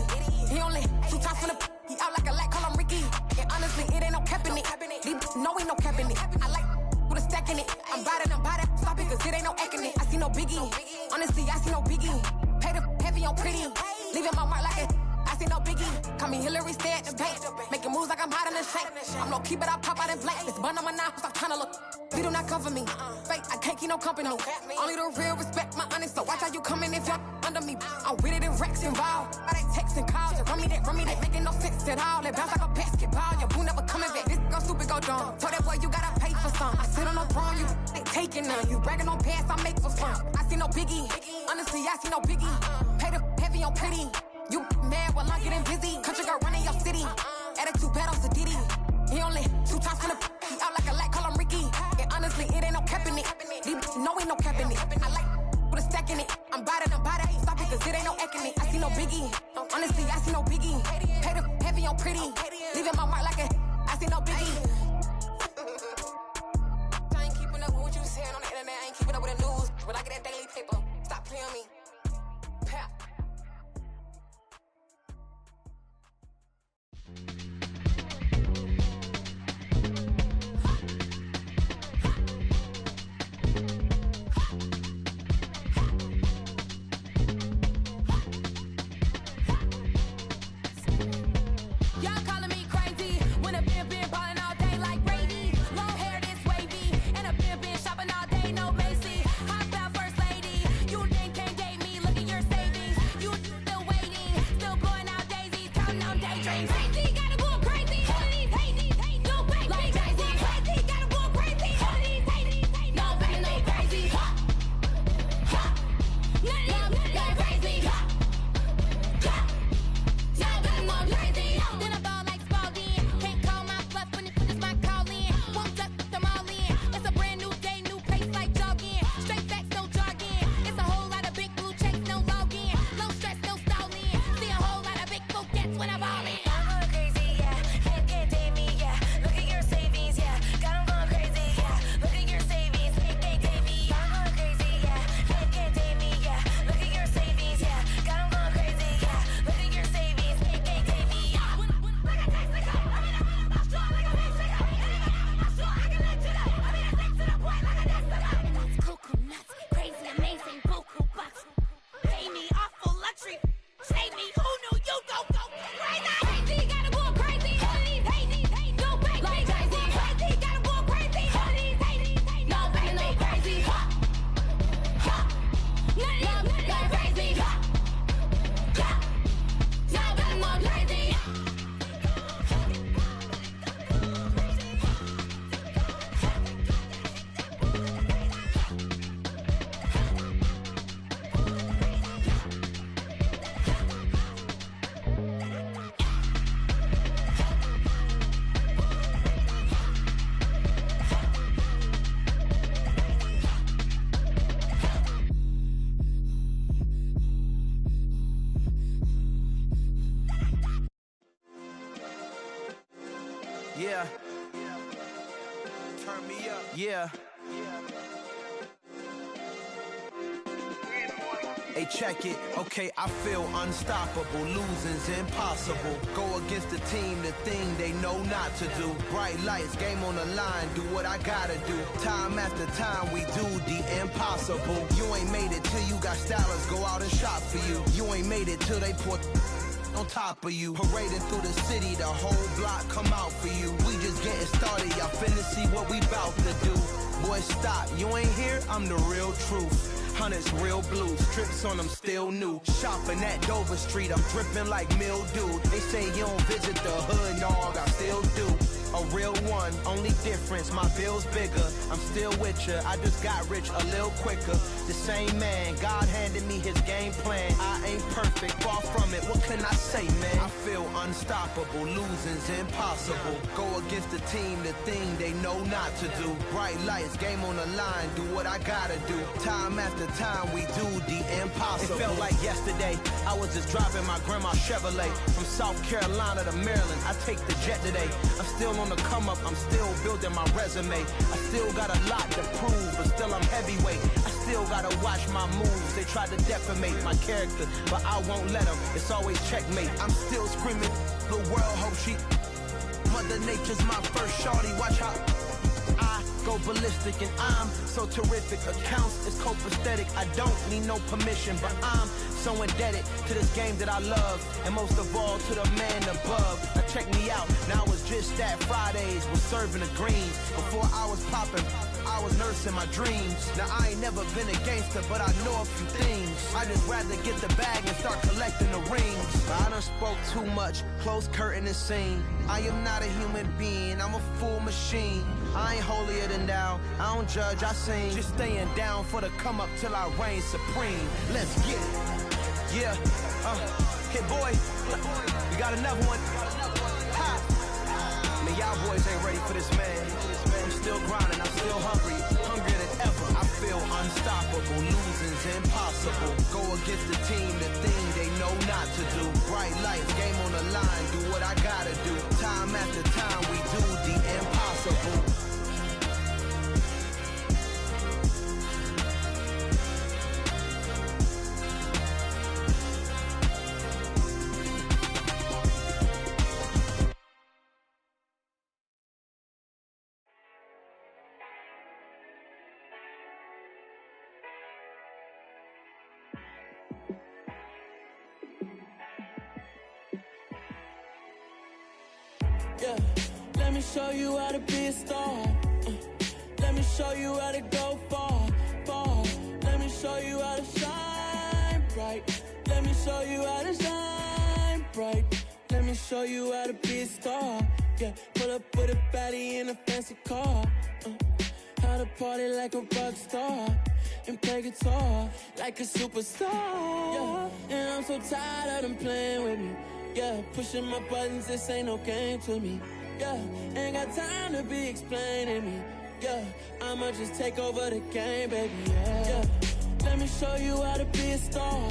He only 2 times from the he out like a light, call him Ricky. And honestly, it ain't no cap in it. These no ain't no cap in it. I like with a stack in it. I'm by that. Stop it, cause it ain't no acting it. I see no biggie. Honestly, I see no biggie. Pay the heavy on pretty. Leaving my mark like it. I see no biggie. Call me Hillary, stay at the bank. Making moves like I'm hot in the shank. I'm no keep it, I pop out in blank. This bun on my knife, stop trying to look. They do not cover me. Fake, I can't keep no company. Only the real respect my honest. So watch how you coming if you're under me. I'm with it and Rex involved. I they text and calls. Run me that. Making no sense at all. They bounce like a basketball. Your boo never coming back. This go stupid, go dumb. Told that boy you gotta pay for some. I sit on no throne, you they taking none. You bragging on past, I make for fun. I see no biggie. Honestly, I see no biggie. Pay the heavy on pretty. You mad while I'm getting busy. Country girl running your city. Attitude bad on Diddy. He only 2 times from the he out like a light, call him Ricky. And honestly, it ain't no cap in it. These no ain't no cap in it. I like with a stack in it. I'm by that. Stop it, cause it ain't no acting it. I see no biggie. Honestly, I see no biggie. Pay the heavy on pretty. Leaving my mark like a I see no biggie. I ain't keeping up with what you saying on the internet. I ain't keeping up with the news. But I get that daily paper. Stop playing me. Pap. Yeah. Turn me up. Yeah. Hey, check it. Okay, I feel unstoppable. Losing's impossible. Go against the team, the thing they know not to do. Bright lights, game on the line. Do what I gotta do. Time after time, we do the impossible. You ain't made it till you got stylers go out and shop for you. You ain't made it till they pour on top of you. Parading through the city, the whole block come out for you. We just getting started, y'all finna see what we bout to do. Boy, stop, you ain't here, I'm the real truth. Hunters, real blue, strips on them still new. Shopping at Dover Street, I'm dripping like mildew. They say you don't visit the hood, dog, I still do. A real one, only difference, my bill's bigger. I'm still with ya, I just got rich a little quicker. The same man, God handed me his game plan. I ain't perfect, far from it, what can I say, man? I feel unstoppable, losing's impossible. Go against the team, the thing they know not to do. Bright lights, game on the line, do what I gotta do. Time after time, we do the impossible. It felt like yesterday, I was just driving my grandma's Chevrolet. From South Carolina to Maryland, I take the jet today. I'm still on the come up, I'm still building my resume. I still got a lot to prove, but still I'm heavyweight. I still gotta watch my moves. They try to defamate my character, but I won't let them. It's always checkmate. I'm still screaming, the world hope she. Mother Nature's my first shorty, watch how I go ballistic and I'm so terrific. Accounts is copacetic, I don't need no permission, but I'm so indebted to this game that I love, and most of all to the man above. Now check me out, now it's just that Fridays was serving the greens. Before I was popping, I was nursing my dreams. Now I ain't never been a gangster, but I know a few things. I just rather get the bag and start collecting the rings. But I done spoke too much, close curtain and scene. I am not a human being, I'm a full machine. I ain't holier than thou, I don't judge, I sing. Just staying down for the come up till I reign supreme. Let's get it. Yeah, hit boy, we got another one. Ha! Man, y'all boys ain't ready for this, man. I'm still grinding, I'm still hungry, hungrier than ever. I feel unstoppable, losing's impossible. Go against the team, the thing they know not to do. Bright lights, game on the line, do what I gotta do. Time after time, we do the impossible. Yeah, let me show you how to be a star. Let me show you how to go far, far. Let me show you how to shine bright. Let me show you how to shine bright. Let me show you how to be a star. Yeah, pull up with a baddie in a fancy car. How to party like a rock star and play guitar like a superstar. Yeah, and I'm so tired of them playing with me. Yeah, pushing my buttons, this ain't no game to me. Yeah, ain't got time to be explaining me. Yeah, I'ma just take over the game, baby. Yeah, let me show you how to be a star.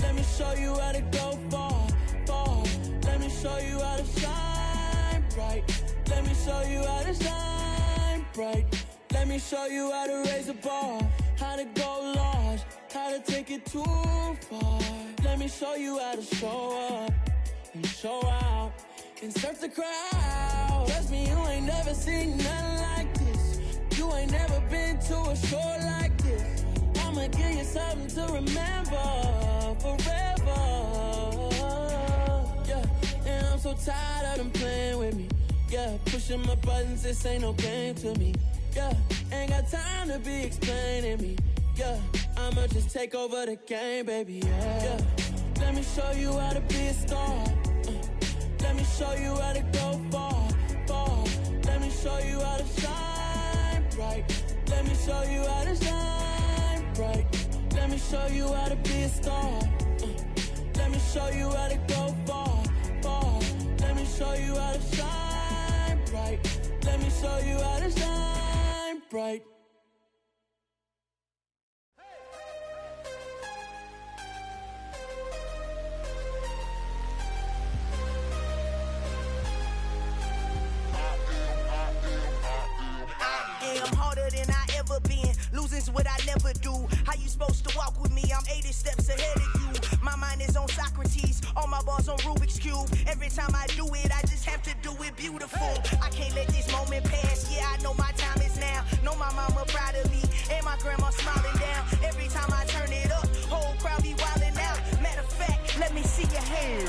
Let me show you how to go far, far. Let me show you how to shine bright. Let me show you how to shine bright. Let me show you how to raise a bar, how to go large, how to take it too far. Let me show you how to show up and show out and surf the crowd. Trust me, you ain't never seen nothing like this. You ain't never been to a show like this. I'ma give you something to remember forever. Yeah, and I'm so tired of them playing with me. Yeah, pushing my buttons, this ain't no game to me. Yeah, ain't got time to be explaining me. Yeah, I'ma just take over the game, baby. Yeah, let me show you how to be a star. Let me show you how to go far, far. Let me show you how to shine bright. Let me show you how to shine bright. Let me show you how to be a star. Let me show you how to go far, far. Let me show you how to shine bright. Let me show you how to shine bright. I'm harder than I ever been. Losing's what I never do. How you supposed to walk with me? I'm 80 steps ahead of you. My mind is on Socrates, all my bars on Rubik's Cube. Every time I do it, I just have to do it beautiful. I can't let this moment pass. Yeah, I know my time is now. Know my mama proud of me, and my grandma smiling down. Every time I turn it up, whole crowd be wildin' out. Matter of fact, let me see your hands.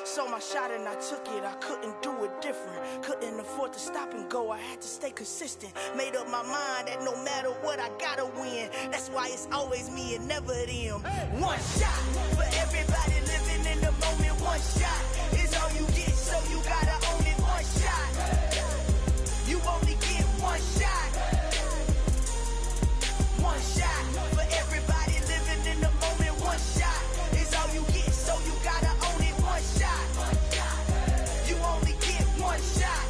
Saw my shot and I took it, I couldn't do it different. Couldn't afford to stop and go, I had to stay consistent. Made up my mind that no matter what, I gotta win. That's why it's always me and never them. One shot for everybody living in the moment. One shot is all you get, so you gotta own it. One shot, you only get one shot. One shot for everybody living in the moment. One shot is all you get, so you gotta own it. One shot, you only get one shot.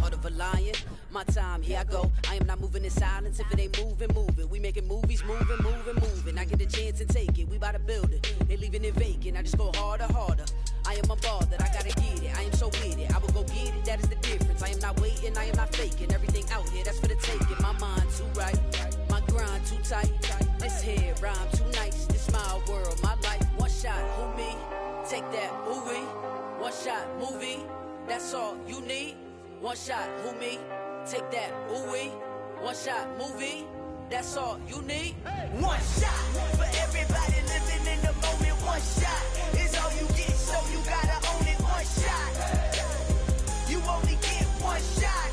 Heart of a lion, my time, here I go. I am not moving in silence. If it ain't moving, moving. We making movies, moving, moving, moving. I get a chance and take it. We bout to build it. They leaving it vacant. I just go harder, harder. I am unbothered, I gotta get it. I am so with it. I will go get it. That is the difference. I am not waiting. I am not faking. Everything out here, that's for the taking. My mind too right, my grind too tight. This head rhyme too nice. This my world, my life. One shot, who me? Take that movie. One shot, movie. That's all you need. One shot, who me? Take that movie. One shot, movie. That's all you need. One shot for everybody living in the moment. One shot is all you get, so you gotta own it. One shot, you only get one shot.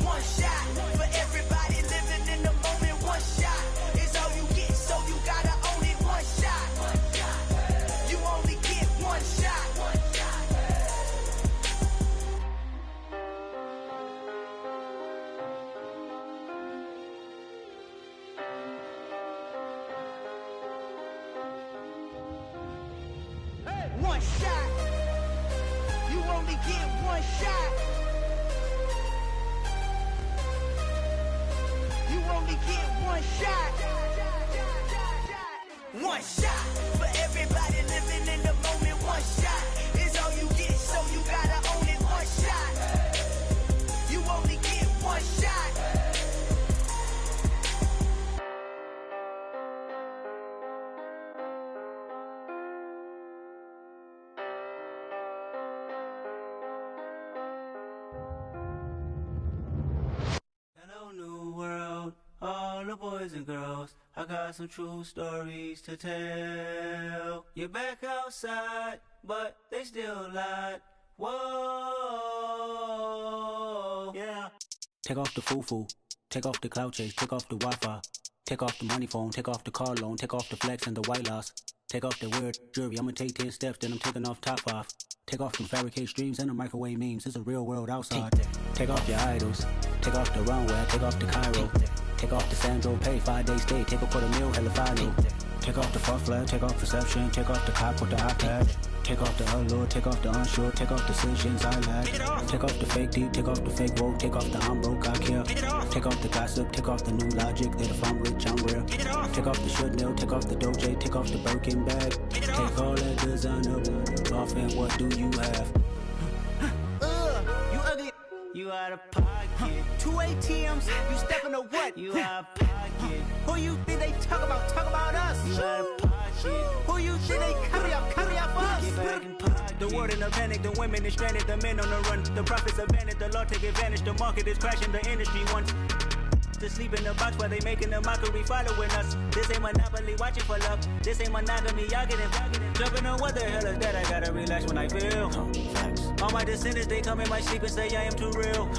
One shot for everybody living in the moment. One shot is all you get, so you gotta own it. One shot, you only get one shot. One shot, you only get one shot. You only get one shot. One shot for everybody living in the moment. One shot is all you get, so you gotta own it. One shot, you only get one shot. Hello, new world, all the boys and girls. I got some true stories to tell. You're back outside, but they still lied. Whoa, yeah. Take off the foo-foo, take off the cloud chase, take off the Wi-Fi, take off the money phone, take off the car loan, take off the flex and the white loss, take off the weird jewelry. I'ma take 10 steps, then I'm taking off top 5. Take off them fabricated streams and the microwave memes. It's a real world outside. Take off your idols, take off the runway, take off the Cairo, take off the Sandro Pay, 5-day stay, take a $250,000, hella final. Take off the far flag, take off perception, take off the cop with the iPad. Take off the allure, take off the unsure, take off decisions I lack. Take off the fake deep, take off the fake woke, take off the I'm broke, I care. Take off the gossip, take off the new logic that if I'm rich, I'm real. Take off the should know, take off the Doje, take off the Birkin bag. Take all that designer off and what do you have? You ugly. You out of pocket. 2 ATMs, you stepping to what? You out of pocket. Who you think they talk about? Talk about us. You out of pocket. Who you think they carry up for us? Get back in pocket. The world in a panic, the women is stranded, the men on the run. The profits abandoned, the law take advantage. The market is crashing, the industry wants to sleep in the box while they making a mockery following us. This ain't Monopoly, watching for love. This ain't monogamy, y'all getting jumping on what the hell is that? I gotta relax when I feel. All my descendants, they come in my sleep and say I am too real.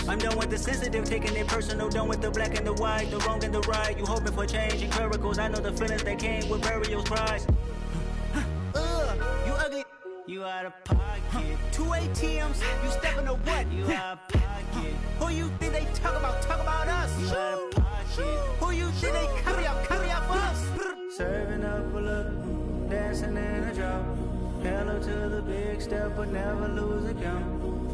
I'm done with the sensitive, taking it personal. Done with the black and the white, the wrong and the right. You hoping for change and miracles. I know the feelings that came with burials, cries. You ugly. You out of pocket. 2 ATMs, you stepping to what? You out of pocket. Who you think they talk about? Talk about us. You out of pocket. Who you think they carry up for us? Serving up a look, dancing in a drop. Hello to the big step, but never lose a count.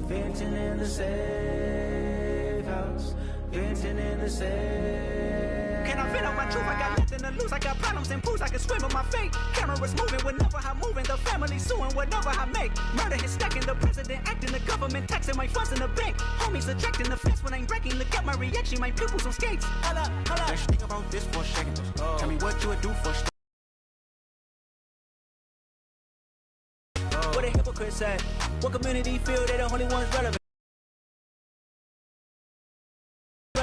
Venting in the safe house. Venting in the safe. Can I vent on my truth? I got nothing to lose. I got problems and fools. I can swim with my fate. Cameras moving whenever I'm moving. The family suing whatever I make. Murder is stacking. The president acting. The government taxing my funds in the bank. Homies attracting the fence when I'm breaking. Look at my reaction. My pupils on skates. Hold up. Let's think about this for a second. Tell me what you would do for What a hypocrite said. What community feel they the only ones relevant?